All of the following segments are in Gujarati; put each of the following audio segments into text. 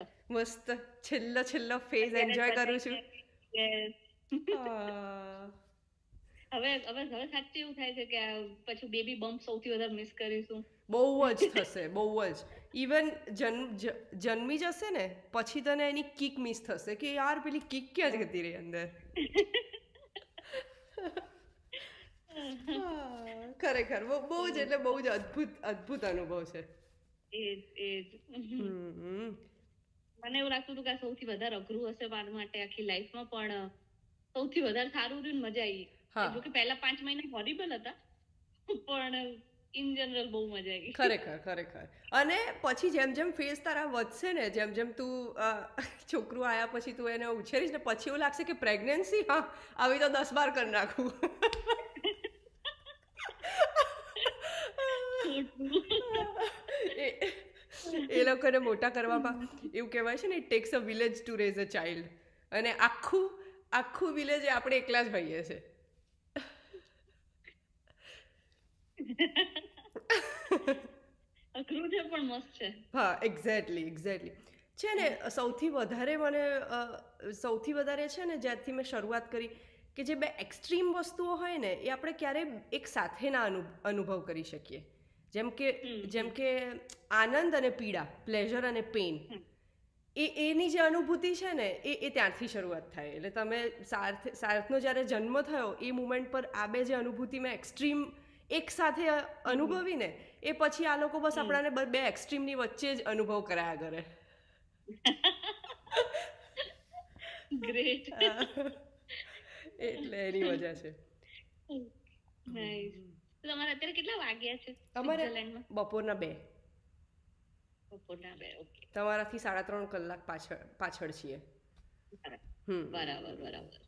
મસ્ત છેલ્લો છેલ્લો ફેઝ અત્યારે જ એન્જોય કરું છું. બધાય યસ. હા. હવે સાચે એવું થાય છે કે પછી બેબી બમ્પ સૌથી વધારે મિસ કરીશું. બહુ જ થશે, બહુ જ. ઇવન જન્મી જશે ને પછી તને એની કિક મિસ થશે કે યાર પેલી કિક ક્યાં જતી રહી અંદર. હા, ખરેખર બહુ બહુ જ એટલે બહુ જ અદ્ભુત અદ્ભુત અનુભવ છે. એજ એજ. હમ. મને એવું લાગતું હતું કે આ સૌથી વધારે અઘરું હશે મારા માટે આખી લાઈફમાં, પણ સૌથી વધારે સારું રહ્યું ને, મજા આવી. હા, જો કે પહેલા 5 મહિના હોરિબલ હતા, પણ ઇન જનરલ બહુ મજા આવી. ખરેખર ખરેખર. અને પછી જેમ જેમ ફેઝ તારા વધશે ને, જેમ જેમ તું છોકરું આયા પછી તું એને ઉછેરીશ ને, પછી એવું લાગશે કે પ્રેગ્નન્સી, હા આવી તો 10 બાર કરી નાખું. So true. એ એ લોકોને મોટા કરવામાં એવું કહેવાય છે ને, it takes a village to raise a child. અને આખું આખું વિલેજ એ આપણે એકલા જ હોઈએ છે. અઘરું છે પણ મસ્ત છે. હા, એક્ઝેક્ટલી એક્ઝેક્ટલી. છે ને, સૌથી વધારે મને સૌથી વધારે છે ને, જ્યારથી મેં શરૂઆત કરી કે જે બે એક્સ્ટ્રીમ વસ્તુઓ હોય ને એ આપણે ક્યારેય એક સાથે ના અનુભવ કરી શકીએ. જેમ કે હમ જેમ હમ કે આનંદ અને પીડા, પ્લેઝર અને પેઇન, હમ એની જે અનુભૂતિ છે ને એ ત્યાંથી શરૂઆત થાય. એટલે તમે સાર્થનો જ્યારે જન્મ થયો એ મુમેન્ટ પર આ બે જે અનુભૂતિ મેં એક્સ્ટ્રીમ એક સાથે હમ અનુભવી ને, એ પછી આ લોકો બસ હમ. આપણાને બે એક્સ્ટ્રીમની વચ્ચે જ અનુભવ કરાયા કરે. ગ્રેટ. એટલે એની મજા છે. નાઈસ. તો તમારે અત્યારે કેટલા વાગ્યા છે અમારે સ્વિટ્ઝરલેન્ડમાં? બપોરના 2. બપોરના 2. ઓકે. તમારાથી 3.5 કલાક પાછળ પાછળ છીએ. બરાબર હમ. બરાબર.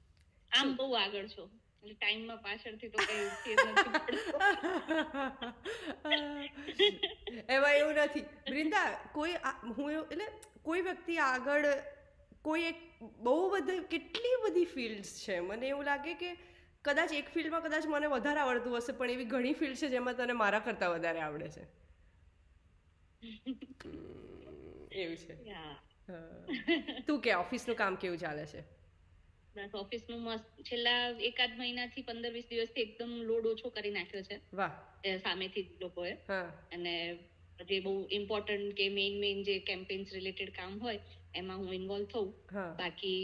આમ શું? બહુ આગળ છો, એટલે ટાઈમમાં પાછળથી તો કઈ ફેર નથી પડતો. એમાં એવું નથી બ્રિંદા, કોઈ હું એટલે કોઈ વ્યક્તિ આગળ, કોઈ એક બહુ બધી કેટલી બધી ફિલ્ડ્સ છે. મને એવું લાગે કે કદાચ એક ફિલ્ડમાં કદાચ મને વધારે આવડતું હશે, પણ એવી ઘણી ફિલ્ડ છે જેમાં તને મારા કરતાં વધારે આવડે છે. એવું છે. યા. તું કે ઓફિસનું કામ કેવું ચાલે છે? બસ ઓફિસનું મસ્ત. છેલ્લા એકાદ મહિનાથી 15-20 દિવસથી એકદમ લોડ ઓછો કરી નાખ્યો છે વાહ. સામેથી લોકોએ. હા. અને જે બહુ ઇમ્પોર્ટન્ટ કે મેઇન જે કેમ્પેન્સ રિલેટેડ કામ હોય એમાં હું ઇન્વોલ્વ થઉં. હા. બાકી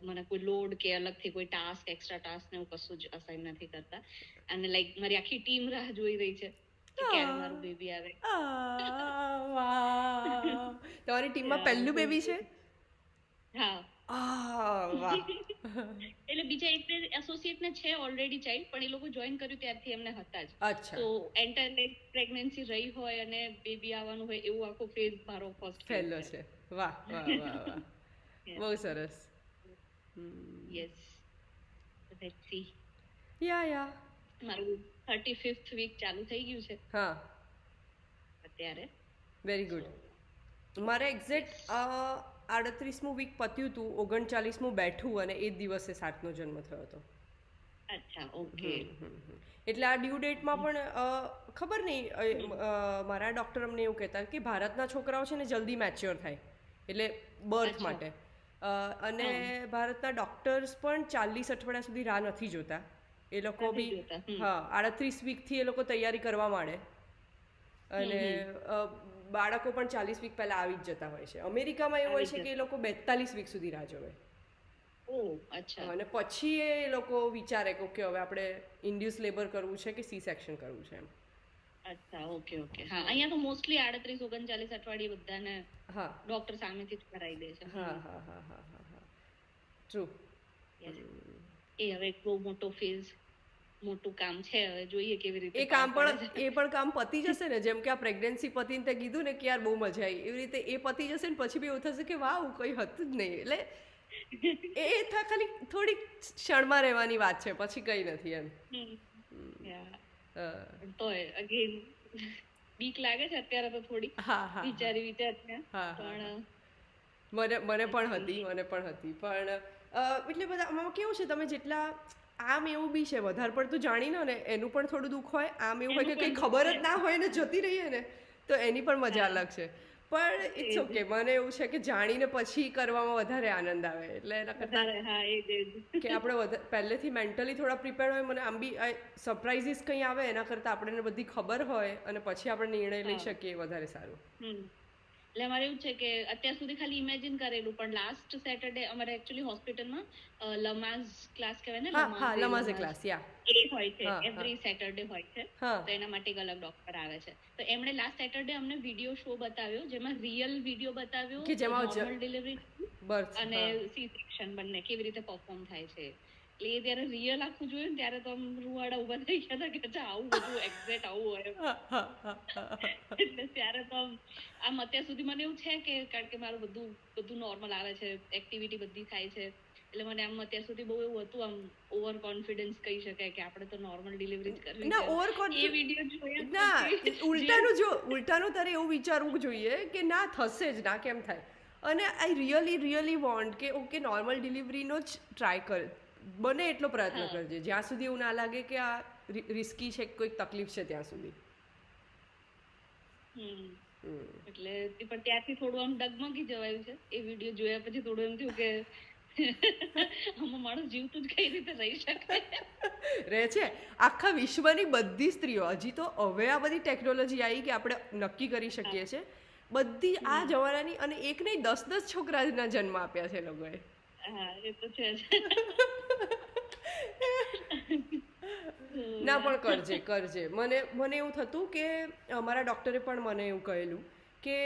મને કોઈ લોડ કે અલગથી કોઈ ટાસ્ક, એક્સ્ટ્રા ટાસ્ક ને એવું કશું જ અસાઇન નથી કરતા. અને લાઈક મારી આખી ટીમ રાહ જોઈ રહી છે કે ક્યારે મારું બેબી આવે. વાહ. તમારી ટીમમાં પહેલું બેબી છે? હા. વાહ. એટલે બીજા એક બે એસોસિએટ ને છે ઓલરેડી ચાઇલ્ડ, પણ એ લોકો જોઈન કર્યું ત્યારથી એમને હતા જ. અચ્છા. તો એન્ટાયર પ્રેગ્નન્સી રહી હોય અને બેબી આવવાનું હોય એવું આખો ફેઝ મારો ફર્સ્ટ ફેઝ પહેલો છે. છે. વાહ વાહ વાહ વાહ. બહુ સરસ. યસ. Let's see. યા. મારું 35th વીક ચાલુ થઈ ગયું છે હા. અત્યારે. Very so good. મારે યસ. એક્ઝેક્ટ 38મું વીક પત્યું હતું, 39મું બેઠું અને એ જ દિવસે સાતનો જન્મ થયો હતો. અચ્છા, ઓકે. એટલે આ ડ્યુ ડેટમાં પણ ખબર નહીં, મારા ડૉક્ટર અમને એવું કહેતા કે ભારતના છોકરાઓ છે ને જલ્દી મેચ્યોર થાય એટલે બર્થ અચ્છા. માટે. અને હા. ભારતના ડૉક્ટર્સ પણ 40 અઠવાડિયા સુધી રાહ નથી જોતા. એ લોકો નથી બી જોતા. હા 38 વીકથી એ લોકો તૈયારી કરવા માંડે. અને હમ. બાળકો પણ 40 વીક પહેલાં આવી જ જતા હોય છે. અમેરિકામાં એવું હોય આવી છે કે એ જતા. લોકો 42 વીક સુધી રાહ જોવે. ઓહ, અચ્છા. અને પછી એ લોકો વિચારે કે ઓકે હવે આપણે ઇન્ડ્યુસ લેબર કરવું છે કે સી સેક્શન કરવું છે એમ. અચ્છા, ઓકે ઓકે. હા, અહીંયા તો મોસ્ટલી 38-39 અઠવાડિયે બધાને હા ડોક્ટર સામેથી જ કરાવી દે છે. હા હા હા હા હા હા. ટ્રુ. યસ. એ હવે એક બહુ મોટો ફેઝ, મોટું કામ છે. હવે જોઈએ કેવી રીતે એ પાર કામ પાડે પણ છે. એ પણ કામ પતી જશે ને, જેમ કે આ પ્રેગ્નન્સી પતીને તે કીધું ને કે યાર બહુ મજા આવી, એવી રીતે એ પતી જશે ને પછી બી એવું થશે કે વાવ કંઈ હતું જ નહીં. એટલે ખાલી થોડીક ક્ષણમાં રહેવાની વાત છે, પછી કંઈ નથી એમ. યા. અ, પણ તોય અગેન બીક લાગે છે અત્યારે તો થોડી, હા હા હા વિચારીને. હા હા હા. પણ મને પણ let's see. હતી, મને પણ હતી. પણ એટલે બધા આમાં કેવું છે, તમે જેટલા આમ એવું બી છે વધારે પડતું જાણી લો ને એનું પણ થોડું દુઃખ હોય, આમ એવું હોય એનું કે કંઈ પણ દુઃખ ખબર છે. જ ના હોય ને જતી રહીએ ને તો એની પણ મજા હા. અલગ છે. પણ ઇટ્સ ઓકે, મને એવું છે કે જાણીને પછી કરવામાં વધારે આનંદ આવે, એટલે એના કરતાં વધારે હા એ જ કે આપણે પહેલેથી મેન્ટલી થોડા પ્રિપેર્ડ હોય. મને આમ બી સરપ્રાઇઝીસ કંઈ આવે એના કરતાં આપણને બધી ખબર હોય અને પછી આપણે નિર્ણય લઈ હા શકીએ એ વધારે સારું. એટલે અમારે એવું છે કે અત્યાર સુધી ખાલી ઇમેજિન કરેલું, પણ લાસ્ટ સેટરડે અમારે એકચ્યુઅલી હોસ્પિટલમાં લમાઝ ક્લાસ કહેવાય ને, હા હા, લમાઝ લમાઝે ક્લાસ, યા. એ હોય છે, હા હા એવરી સેટરડે હોય છે. હા. તો એના માટે એક અલગ ડોક્ટર આવે છે. તો એમણે લાસ્ટ સેટરડે અમને વિડીયો શો બતાવ્યો, જેમાં રિયલ વિડીયો બતાવ્યો કે જેમાં નોર્મલ ડિલિવરી બર્થ, અને હા. સી સેક્શન બંને કેવી રીતે પરફોર્મ થાય છે. એટલે એ ત્યારે રિયલ આખું જોયું ને ત્યારે તો આમ રૂવાડા ઉભા થઈ ગયા હતા કે અચ્છા આવું બધું એક્ઝેક્ટ આવું હોય. હા હા હા હા. એટલે ત્યારે તો આમ અત્યાર સુધી મને એવું છે કે કારણ કે મારું બધું નોર્મલ આવે છે, એક્ટિવિટી બધી થાય છે, એટલે મને આમ અત્યાર સુધી બહુ એવું હતું, આમ ઓવર કોન્ફિડન્સ કહી શકાય કે આપણે તો નોર્મલ ડિલિવરી જ કરવી ના, છે. ઓવર એ વિડીયો જોયા ના, પછી ઉલટાનું તારે એવું વિચારવું જોઈએ કે ના થશે જ, ના કેમ થાય. અને આઈ રિયલી વોન્ટ કે ઓકે નોર્મલ ડિલિવરીનો જ ટ્રાય કર, બને એટલો પ્રયત્ન હા કરજે જ્યાં સુધી એવું ના લાગે કે આ રિસ્કી છે, કોઈક તકલીફ છે ત્યાં સુધી. એટલે પણ ત્યાંથી થોડું આમ ડગમગી જવાયું છે. એ વિડીયો જોયા પછી થોડું એમ થયું કે આમાં માણસ જીવતું જ કઈ રીતે રહી શકે. રહે છે આખા વિશ્વની બધી સ્ત્રીઓ. હજી તો હવે આ બધી ટેકનોલોજી આવી કે આપણે નક્કી કરી શકીએ છીએ બધી આ જમાનાની, અને એક નહીં 10 છોકરાના જન્મ આપ્યા છે લોકોએ. હા એ તો છે જ. ના પણ કરજે. મને એવું થતું કે અમારા ડૉક્ટરે પણ મને એવું કહેલું કે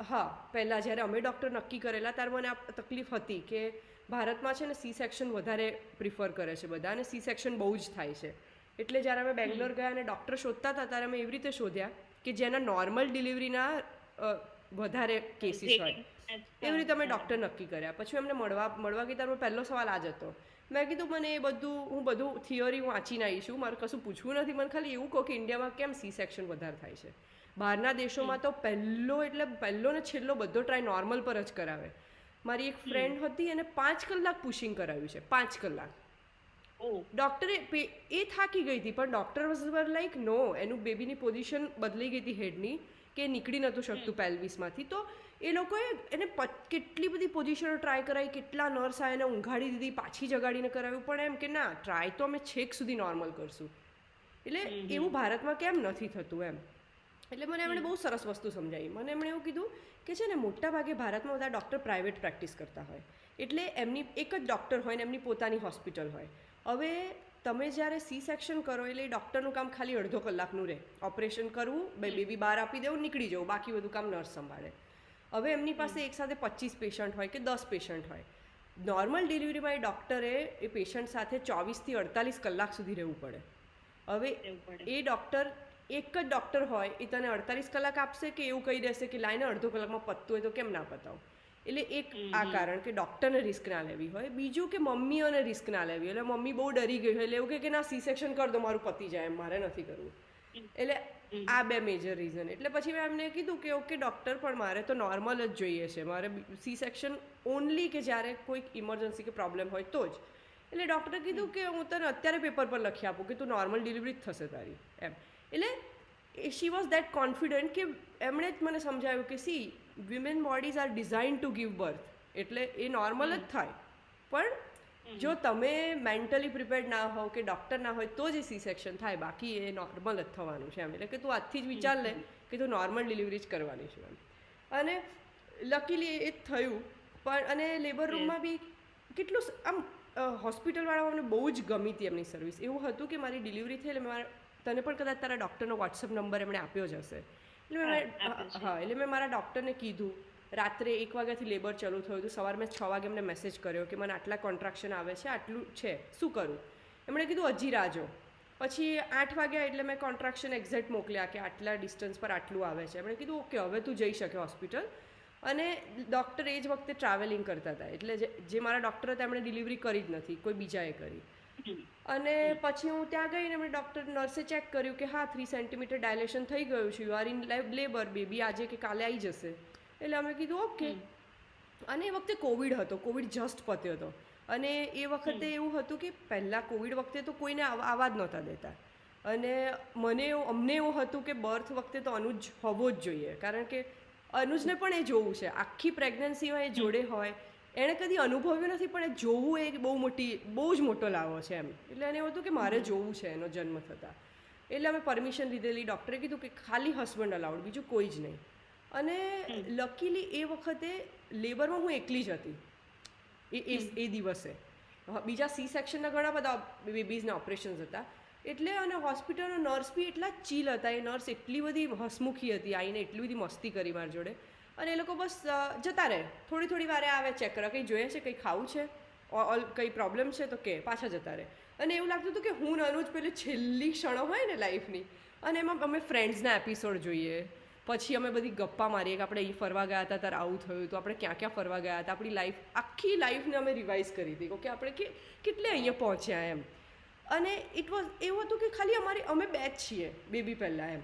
હા, પહેલાં જ્યારે અમે ડૉક્ટર નક્કી કરેલા ત્યારે મને આ તકલીફ હતી કે ભારતમાં છે ને સી સેક્શન વધારે પ્રિફર કરે છે બધા, અને સી સેક્શન બહુ જ થાય છે. એટલે જ્યારે અમે બેંગ્લોર ગયા અને ડૉક્ટર શોધતા હતા ત્યારે અમે એવી રીતે શોધ્યા કે જેના નોર્મલ ડિલિવરીના વધારે કેસીસ હોય, એવી રીતે અમે ડૉક્ટર નક્કી કર્યા. પછી અમને મળવા ગઈ ત્યારે પહેલો સવાલ આ જ હતો. મેં કીધું મને હું બધું થિયરી વાંચીને આવી છું, મારે કશું પૂછવું નથી, મને ખાલી એવું કહો કે ઇન્ડિયામાં કેમ સી સેક્શન વધારે થાય છે. બહારના દેશોમાં તો પહેલો ને છેલ્લો બધો ટ્રાય નોર્મલ પર જ કરાવે. મારી એક ફ્રેન્ડ હતી એને 5 કલાક પુશિંગ કરાવ્યું છે, 5 કલાક. ડૉક્ટરે એ થાકી ગઈ હતી, પણ ડૉક્ટર વોઝ લાઈક નો, એનું બેબીની પોઝિશન બદલાઈ ગઈ હતી હેડની, કે નીકળી નહોતું શકતું પેલ્વિસમાંથી. તો એ લોકોએ એને કેટલી બધી પોઝિશનો ટ્રાય કરાવી, કેટલા નર્સ આવે એને ઊંઘાડી દીધી, પાછી જગાડીને કરાવ્યું, પણ એમ કે ના, ટ્રાય તો અમે છેક સુધી નોર્મલ કરશું. એટલે એવું ભારતમાં કેમ નથી થતું એમ. એટલે મને એમણે બહુ સરસ વસ્તુ સમજાવી. મને એમણે એવું કીધું કે છે ને મોટા ભાગે ભારતમાં બધા ડૉક્ટર પ્રાઇવેટ પ્રેક્ટિસ કરતા હોય, એટલે એમની એક જ ડૉક્ટર હોય ને એમની પોતાની હોસ્પિટલ હોય. હવે તમે જ્યારે સી સેક્શન કરો એટલે ડૉક્ટરનું કામ ખાલી અડધો કલાકનું રહે, ઓપરેશન કરવું, બેબી બહાર આપી દેવું, નીકળી જવું, બાકી બધું કામ નર્સ સંભાળે. હવે એમની પાસે એકસાથે 25 પેશન્ટ હોય કે 10 પેશન્ટ હોય. નોર્મલ ડિલિવરીમાં એ ડૉક્ટરે એ પેશન્ટ સાથે 24 થી 48 કલાક સુધી રહેવું પડે. હવે એ ડૉક્ટર એક જ ડૉક્ટર હોય, એ તને 48 કલાક આપશે કે એવું કહી દેશે કે લાઈને અડધો કલાકમાં પતતું હોય તો કેમ ના પતાવું. એટલે એક આ કારણ કે ડૉક્ટરને રિસ્ક ના લેવી હોય. બીજું કે મમ્મીઓને રિસ્ક ના લેવી, એટલે મમ્મી બહુ ડરી ગઈ હોય એટલે એવું કે ના સી સેક્શન કર દો, મારું પતી જાય એમ, મારે નથી કરવું. એટલે આ બે મેજર રીઝન. એટલે પછી મેં એમને કીધું કે ઓકે ડૉક્ટર, પણ મારે તો નોર્મલ જ જોઈએ છે, મારે સી સેક્શન ઓનલી કે જ્યારે કોઈક ઇમરજન્સી કે પ્રોબ્લેમ હોય તો જ. એટલે ડૉક્ટરે કીધું કે હું તને અત્યારે પેપર પર લખી આપું કે તું નોર્મલ ડિલિવરી જ થશે તારી એમ. એટલે શી વોઝ દેટ કોન્ફિડન્ટ કે એમણે જ મને સમજાવ્યું કે see women bodies are design to give birth, એટલે એ નોર્મલ જ થાય. પણ જો તમે મેન્ટલી પ્રિપેર્ડ ના હો કે ડૉક્ટર ના હોય તો જ એ સી સેક્શન થાય, બાકી એ નોર્મલ જ થવાનું છે એમ. એટલે કે તું આજથી જ વિચાર લે કે તું નોર્મલ ડિલિવરી જ કરવાની છે એમ. અને લકીલી એ જ થયું. પણ અને લેબર રૂમમાં બી કેટલું આમ હોસ્પિટલવાળાઓને બહુ જ ગમી હતી એમની સર્વિસ. એવું હતું કે મારી ડિલિવરી થઈ એટલે તને પણ કદાચ તારા ડૉક્ટરનો વોટ્સઅપ નંબર એમણે આપ્યો જ હશે. એટલે મેં મારા ડૉક્ટરને કીધું, રાત્રે 1 વાગ્યાથી લેબર ચાલુ થયું હતું, સવારે મેં 6 વાગે એમને મેસેજ કર્યો કે મને આટલા કોન્ટ્રાક્શન આવે છે, આટલું છે, શું કરું. એમણે કીધું હજી રાહ જો. પછી 8 વાગ્યા એટલે મેં કોન્ટ્રાક્શન એક્ઝેક્ટ મોકલ્યા કે આટલા ડિસ્ટન્સ પર આટલું આવે છે. એમણે કીધું ઓકે હવે તું જઈ શકે હોસ્પિટલ. અને ડૉક્ટર એ જ વખતે ટ્રાવેલિંગ કરતા હતા, એટલે જે મારા ડૉક્ટર હતા એમણે ડિલિવરી કરી જ નથી, કોઈ બીજાએ કરી. અને પછી હું ત્યાં ગઈને એમણે નર્સે ચેક કર્યું કે હા 3 સેન્ટીમીટર ડાયલેશન થઈ ગયું છે, you are in labour, baby આજે કે કાલે આવી જશે. એટલે અમે કીધું ઓકે. અને એ વખતે કોવિડ હતો, કોવિડ જસ્ટ પત્યો હતો. અને એ વખતે એવું હતું કે પહેલાં કોવિડ વખતે તો કોઈને આવવા જ નહોતા દેતા. અને અમને એવું હતું કે બર્થ વખતે તો અનુજ હોવો જ જોઈએ, કારણ કે અનુજને પણ એ જોવું છે, આખી પ્રેગ્નન્સીમાં એ જોડે હોય, એણે કદી અનુભવ્યું નથી પણ એ જોવું એ બહુ જ મોટો લાવો છે એમ. એટલે એને એવું હતું કે મારે જોવું છે એનો જન્મ થતાં. એટલે અમે પરમિશન લીધેલી, ડૉક્ટરે કીધું કે ખાલી હસબન્ડ અલાઉડ, બીજું કોઈ જ નહીં. અને લકીલી એ વખતે લેબરમાં હું એકલી જ હતી એ દિવસે. બીજા સી સેક્શનના ઘણા બધા બેબીઝના ઓપરેશન્સ હતા એટલે, અને હોસ્પિટલના નર્સ બી એટલા ચીલ હતા. એ નર્સ એટલી બધી હસમુખી હતી, આવીને એટલી બધી મસ્તી કરી મારી જોડે. અને એ લોકો બસ જતા રહે, થોડી વારે આવે, ચેક કરે, કંઈ જોઈએ છે, કંઈ ખાવું છે, કંઈ પ્રોબ્લેમ છે તો કે પાછા જતા રહે. અને એવું લાગતું હતું કે હું અનુજ પેલી છેલ્લી ક્ષણો હોય ને લાઈફની, અને એમાં અમે ફ્રેન્ડ્સના એપિસોડ જોઈએ, પછી અમે બધી ગપ્પા મારીએ કે આપણે અહીં ફરવા ગયા હતા ત્યારે આવું થયું હતું, આપણે ક્યાં ક્યાં ફરવા ગયા હતા, આપણી આખી લાઈફને અમે રિવાઇઝ કરી હતી કે આપણે કેટલે અહીંયા પહોંચ્યા એમ. અને ઇટ વોઝ એવું હતું કે ખાલી અમે બે જ છીએ બેબી પહેલાં એમ.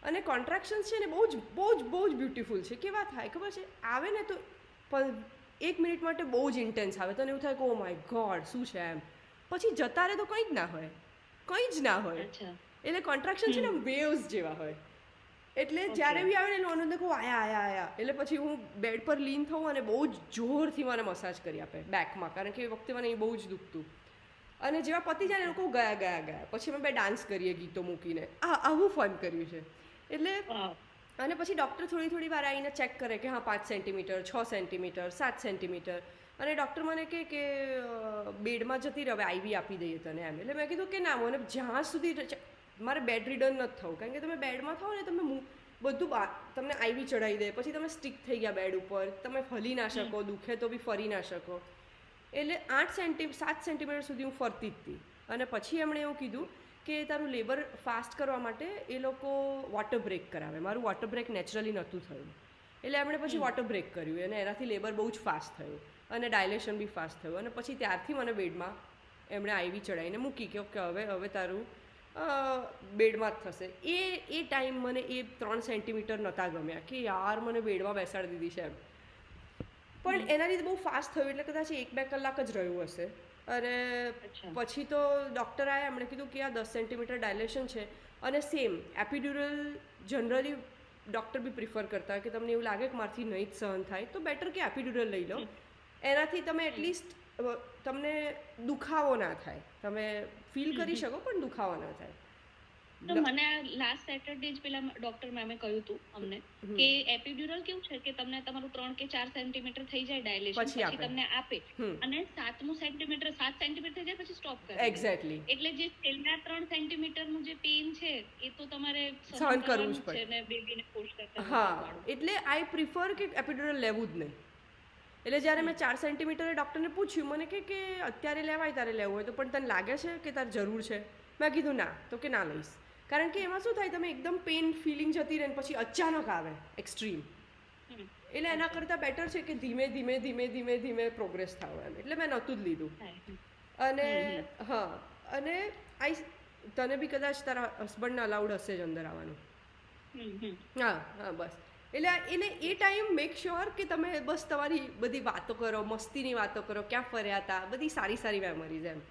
અને કોન્ટ્રાક્શન્સ છે ને બહુ જ બ્યુટિફુલ છે. કેવા થાય ખબર છે, આવે ને તો 1 મિનિટ માટે બહુ જ ઇન્ટેન્સ આવે, તને એવું થાય કે ઓ માય ગોડ શું છે એમ. પછી જતા રહે તો કંઈ જ ના હોય. એટલે કોન્ટ્રાક્શન છે ને વેવ્સ જેવા હોય. એટલે જ્યારે બી આવે ને એટલે અનુને કહું આયા. એટલે પછી હું બેડ પર લીન થઉં અને બહુ જ જોરથી મને મસાજ કરી આપે બેકમાં, કારણ કે એ વખતે મને એ બહુ જ દુખતું. અને જેવા પતિ જાય એ લોકો ગયા. પછી અમે બે ડાન્સ કરીએ ગીતો મૂકીને. આવું ફન કર્યું છે. એટલે અને પછી ડૉક્ટર થોડી વાર આવીને ચેક કરે કે હા 5 સેન્ટીમીટર, 6 સેન્ટીમીટર, 7 સેન્ટીમીટર. અને ડૉક્ટર મને કહે કે બેડમાં જતી રહે, આઈવી આપી દઈએ તને એમ. એટલે મેં કીધું કે ના, મને જ્યાં સુધી મારે બેડ રિડન નથી થવું, કારણ કે તમે બેડમાં થાઓ ને તમે બધું તમને આઈવી ચડાવી દે, પછી તમે સ્ટીક થઈ ગયા બેડ ઉપર, તમે હલી ના શકો, દુખે તો બી ફરી ના શકો. એટલે 7 સેન્ટીમીટર સુધી હું ફરતી જ હતી. અને પછી એમણે એવું કીધું કે તારું લેબર ફાસ્ટ કરવા માટે એ લોકો વોટર બ્રેક કરાવે. મારું વોટર બ્રેક નેચરલી નહોતું થયું, એટલે એમણે પછી વોટર બ્રેક કર્યું અને એનાથી લેબર બહુ જ ફાસ્ટ થયું અને ડાયલેશન બી ફાસ્ટ થયું. અને પછી ત્યારથી મને બેડમાં એમણે આઈવી ચડાવીને મૂકી કે ઓકે હવે તારું બેડમાં જ થશે. એ ટાઈમ મને એ 3 સેન્ટીમીટર નહોતા ગમ્યા કે યાર મને બેડમાં બેસાડી દીધી છે એમ. પણ એના લીધે બહુ ફાસ્ટ થયું એટલે કદાચ 1-2 કલાક જ રહ્યું હશે. અને પછી તો ડૉક્ટર આવ્યા, એમણે કીધું કે આ 10 સેન્ટીમીટર ડાયલેશન છે. અને same epidural generally doctor be prefer કરતા કે તમને એવું લાગે કે મારાથી નહીં જ સહન થાય તો બેટર કે એપિડ્યુરલ લઈ લો. એનાથી તમે એટલીસ્ટ તમને દુખાવો ના થાય, તમે ફીલ કરી શકો પણ દુખાવો ના થાય. તો મને લાસ્ટ સેટરડે જ પેલા ડોક્ટર મેમે કહ્યું હતું અમને કે એપિડ્યુરલ કેવું છે કે તમને તમારું 3 કે 4 સેન્ટીમીટર થઈ જાય ડાયલેશન, પછી તમને આપે અને 7મું સેન્ટીમીટર 7 સેન્ટીમીટર થઈ જાય પછી સ્ટોપ કરે. એક્ઝેક્ટલી. એટલે જે છેલ્લા 3 સેન્ટીમીટરનું જે પેઇન છે એ તો તમારે સહન કરવું જ પડે અને બેબીને પુશ કરતા. હા, એટલે આઈ પ્રિફર કે એપિડ્યુરલ લેવું જ નહીં. એટલે જ્યારે મેં 4 સેન્ટીમીટરે ડૉક્ટરને પૂછ્યું, મને કે અત્યારે લેવાય તારે લેવું હોય તો, પણ તને લાગે છે કે તારે જરૂર છે? મેં કીધું ના, તો કે ના લઈશ. કારણ કે એમાં શું થાય, તમે એકદમ પેઇન ફિલિંગ જતી રહે ને પછી અચાનક આવે એક્સ્ટ્રીમ. એટલે એના કરતાં બેટર છે કે ધીમે પ્રોગ્રેસ થાવ એમ. એટલે મેં નહોતું જ લીધું. અને હા, અને તને બી કદાચ તારા હસબન્ડને અલાઉડ હશે જ અંદર આવવાનું. હા બસ. એટલે એને એ ટાઈમ મેક શ્યોર કે તમે બસ તમારી બધી વાતો કરો, મસ્તીની વાતો કરો, ક્યાં ફર્યા હતા, બધી સારી મેમરીઝ એમ.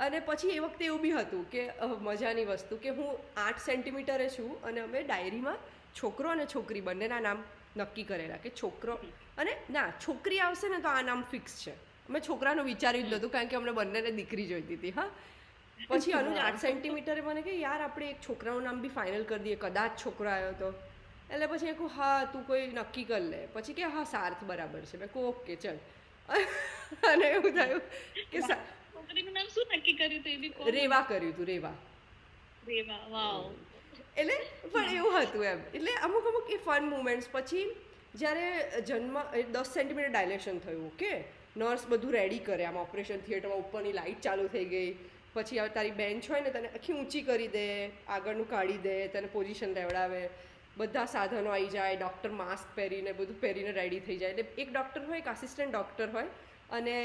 અને પછી એ વખતે એવું બી હતું કે મજાની વસ્તુ કે હું 8 સેન્ટીમીટરે છું અને અમે ડાયરીમાં છોકરો અને છોકરી બંનેના નામ નક્કી કરેલા કે છોકરો અને ના છોકરી આવશે ને તો આ નામ ફિક્સ છે. અમે છોકરાનું વિચાર્યું જ નહોતું કારણ કે અમને બંનેને દીકરી જોઈતી હતી. હા, પછી અનુજ 8 સેન્ટીમીટરે મને કે યાર આપણે એક છોકરાનું નામ બી ફાઇનલ કરી દઈએ, કદાચ છોકરો આવ્યો તો. એટલે પછી એ કહું હા તું કોઈ નક્કી કરી લે. પછી કે હા સાર્થ બરાબર છે. મેં કહું ઓકે ચલ. અને એવું થયું કે છોકરીનું નામ શું નક્કી કર્યું હતું? એ બી રેવા કર્યું હતું. રેવા. વાવ. એટલે પણ એવું હતું એમ. એટલે અમુક એ ફન મુમેન્ટ્સ. પછી જ્યારે 10 સેન્ટીમીટર ડાયલેશન થયું, ઓકે, નર્સ બધું રેડી કરે, આમ ઓપરેશન થિયેટરમાં ઉપરની લાઇટ ચાલુ થઈ ગઈ. પછી હવે તારી બેન્ચ હોય ને તને આખી ઊંચી કરી દે, આગળનું કાઢી દે, તને પોઝિશન લેવડાવે, બધા સાધનો આવી જાય, ડૉક્ટર માસ્ક પહેરીને બધું પહેરીને રેડી થઈ જાય. એટલે એક ડૉક્ટર હોય, એક આસિસ્ટન્ટ ડૉક્ટર હોય અને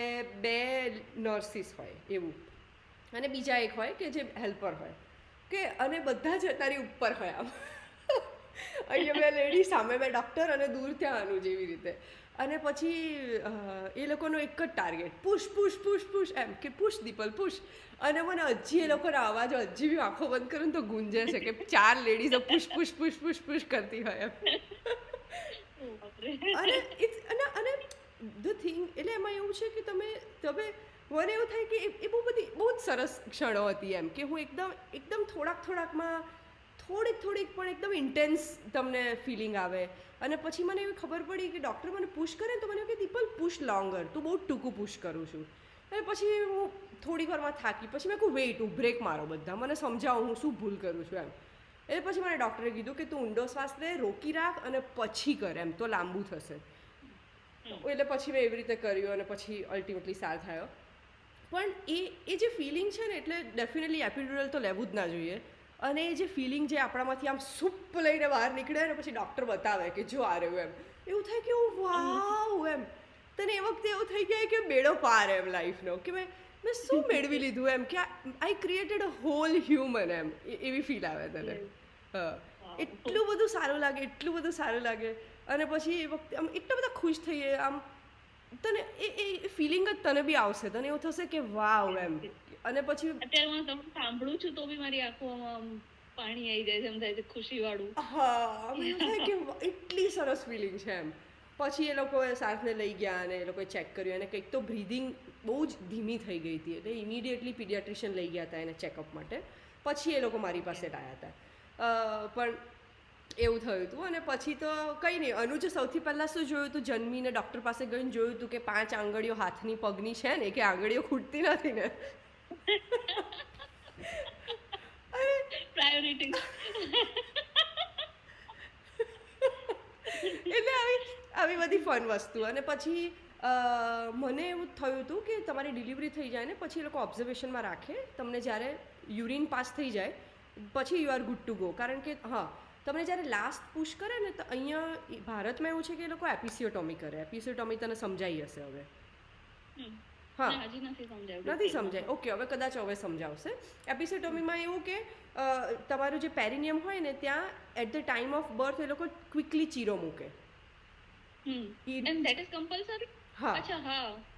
2 નર્સિસ હોય એવું, અને બીજા એક હોય કે જે હેલ્પર હોય કે, અને બધા જ તારી ઉપર હોય આમ. અહીંયા 2 લેડી, સામે 2 ડૉક્ટર અને દૂર ત્યાં આનું જેવી રીતે. અને પછી એ લોકોનો એક જ ટાર્ગેટ, પુશ એમ કે પુશ દીપલ પુશ. અને મને હજી એ લોકોનો અવાજ હજી બી આંખો બંધ કરું તો ગુંજે છે કે 4 લેડીઝો પુશ કરતી હોય એમ. અને અને ધ થિંગ એટલે એમાં એવું છે કે તમે મને એવું થાય કે એ બહુ જ સરસ ક્ષણો હતી એમ કે હું એકદમ થોડાકમાં થોડીક પણ એકદમ ઇન્ટેન્સ તમને ફિલિંગ આવે અને પછી મને એવી ખબર પડી કે ડૉક્ટર મને પુશ કરે ને તો મને એવું કે દીપલ પુશ લોંગર તું બહુ ટૂંકું પુશ કરું છું અને પછી હું થોડીક વારમાં થાકી પછી મેં કહું વેઇટ બ્રેક મારો બધા મને સમજાવો હું શું ભૂલ કરું છું એમ એટલે પછી મને ડૉક્ટરે કીધું કે તું ઊંડો શ્વાસ લે રોકી રાખ અને પછી કર એમ તો લાંબુ થશે એટલે પછી મેં એવી રીતે કર્યું અને પછી અલ્ટિમેટલી સાર થયો પણ એ જે ફિલિંગ છે ને એટલે ડેફિનેટલી એપિડ્યુરલ તો લેવું જ ના જોઈએ અને એ જે ફિલિંગ જે આપણામાંથી આમ સૂપ લઈને બહાર નીકળે ને પછી ડૉક્ટર બતાવે કે જો આ રહ્યું એમ એવું થાય કે વાવ એમ તને એ વખતે એવું થઈ જાય કે બેડો પાર એમ લાઈફનો કે મેં શું મેળવી લીધું એમ કે આઈ ક્રિએટેડ અ હોલ હ્યુમન એમ એવી ફીલ આવે તને એટલું બધું સારું લાગે અને પછી એ વખતે આમ એટલા બધા ખુશ થઈએ આમ તને એ ફિલિંગ જ તને બી આવશે તને એવું થશે કે વાવ એમ અને પછી અત્યારે હું તમને સાંભળું છું તો બી મારી આંખોમાં પાણી આવી જાય છે એમ થાય છે ખુશી વાળું હા એવું થાય કે એટલી સરસ ફિલિંગ છે એમ પછી એ લોકોએ સાથને લઈ ગયા અને એ લોકોએ ચેક કર્યું અને કંઈક તો બ્રીધિંગ બહુ જ ધીમી થઈ ગઈ હતી એટલે ઇમિડિયેટલી પીડિયાટ્રિશિયન લઈ ગયા હતા એને ચેકઅપ માટે પછી એ લોકો મારી પાસે આવ્યા હતા પણ એવું થયું હતું અને પછી તો કંઈ નહીં અનુજે સૌથી પહેલાં શું જોયું હતું જન્મીને ડૉક્ટર પાસે ગઈને જોયું હતું કે 5 આંગળીઓ હાથની પગની છે ને કે આંગળીઓ ખૂટતી નથી ને પ્રાયોરિટી એટલે આવી બધી ફન વસ્તુ અને પછી મને એવું થયું હતું કે તમારી ડિલિવરી થઈ જાય ને પછી એ લોકો ઓબ્ઝર્વેશનમાં રાખે તમને જ્યારે યુરિન પાસ થઈ જાય પછી you are good to go કારણ કે હા તમને જ્યારે લાસ્ટ પુશ કરે ને તો અહીંયા ભારતમાં એવું છે કે એ લોકો એપિસિયોટોમી કરે એપિસિયોટોમી તને સમજાઈ હશે હવે હા નથી સમજાય ઓકે હવે કદાચ હવે સમજાવશે એપિસિયોટોમીમાં એવું કે તમારું જે પેરિનિયમ હોય ને ત્યાં at the time of birth એ લોકો ક્વિકલી ચીરો મૂકે એન્ડ ધેટ ઇઝ કમ્પલસરી હા અચ્છા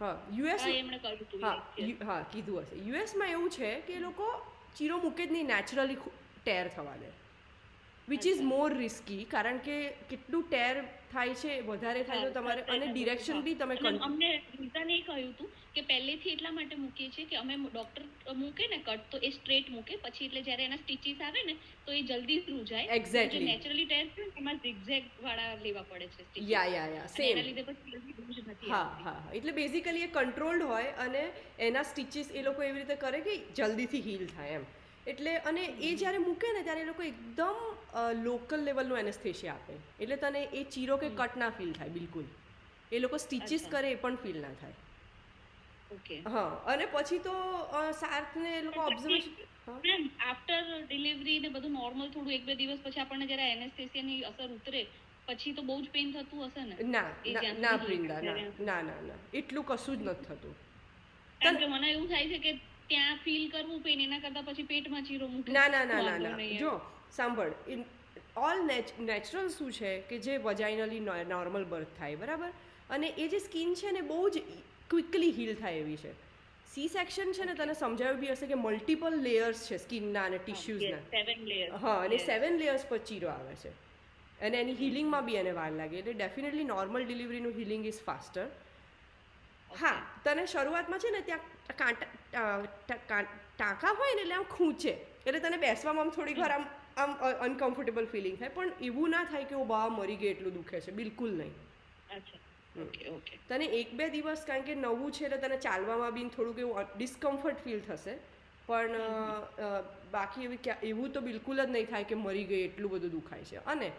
હા યુએસ એમણે કર્યું હતું હા કીધું હશે યુએસમાં એવું છે કે એ લોકો ચીરો મૂકે જ નહીં નેચરલી ટેર થવા દે વિચ ઇઝ મોર રિસ્કી કારણ કે કેટલું ટેર થાય છે વધારે થાય તો તમારે અને ડિરેક્શન બી તમે અમને રીઝન એ કહ્યું હતું કે પહેલેથી એટલા માટે મૂકીએ છીએ કે અમે ડોક્ટર મૂકે ને કટ તો એ સ્ટ્રેટ મૂકે પછી એટલે જ્યારે એના સ્ટિચીસ આવે ને તો એ જલ્દી થ્રુ જાય એક્ઝેક્ટલી નેચરલી ટેર છે એમાં ઝિગઝેગ વાળા લેવા પડે છે યા સેમ એના લીધે પછી જલ્દી નથી હા એટલે બેઝિકલી એ કંટ્રોલ્ડ હોય અને એના સ્ટિચીસ એ લોકો એવી રીતે કરે કે જલ્દીથી હીલ થાય એમ એટલે અને એ જ્યારે મૂકે ને ત્યારે એ લોકો એકદમ લોકલ લેવલનું એનેસ્થેશિયા આપે એટલે તને એ ચીરો કે કટ ના ફીલ થાય બિલકુલ એ લોકો સ્ટિચીસ કરે એ પણ ફીલ ના થાય ઓકે હા અને પછી તો સાર્થને એ લોકો ઓબ્ઝર્વેશન આફ્ટર ડિલિવરી ને બધું નોર્મલ થોડું 1-2 દિવસ પછી આપણને જરા એનેસ્થેશિયાની અસર ઉતરે પછી તો બહુ જ પેઇન થતું હશે ને ના પ્રિંદા ના એટલું કશું જ નથી થતું કારણ કે મને એવું થાય છે કે ત્યાં ફીલ કરવું પેન એના કરતા પછી પેટમાં ચીરો મૂકે ના જો સાંભળ ઓલ નેચરલ શું છે કે જે વજાઇનલી નોર્મલ બર્થ થાય બરાબર અને એ જે સ્કિન છે ને બહુ જ ક્વિકલી હીલ થાય એવી છે સી સેક્શન છે ને તને સમજાવ્યું બી હશે કે મલ્ટિપલ લેયર્સ છે સ્કિનના અને ટિશ્યુઝના હા અને 7 લેયર્સ પર ચીરો આવે છે અને એની હિલિંગમાં બી એને વાર લાગે એટલે ડેફિનેટલી નોર્મલ ડિલિવરીનું હિલિંગ ઇઝ ફાસ્ટર હા તને શરૂઆતમાં છે ને ત્યાં ટાંકા હોય ને એટલે આમ ખૂંચે એટલે તને બેસવામાં આમ થોડીક વાર આમ અનકમ્ફર્ટેબલ ફિલિંગ થાય પણ એવું ના થાય કે ઓ બા મરી ગઈ એટલું દુખે છે બિલકુલ નહીં ઓકે તને 1-2 દિવસ કારણ કે નવું છે એટલે તને ચાલવામાં બી થોડુંક એવું ડિસ્કમ્ફર્ટ ફીલ થશે પણ બાકી એવું તો બિલકુલ જ નહીં થાય કે મરી ગઈ એટલું બધું દુખાય છે અને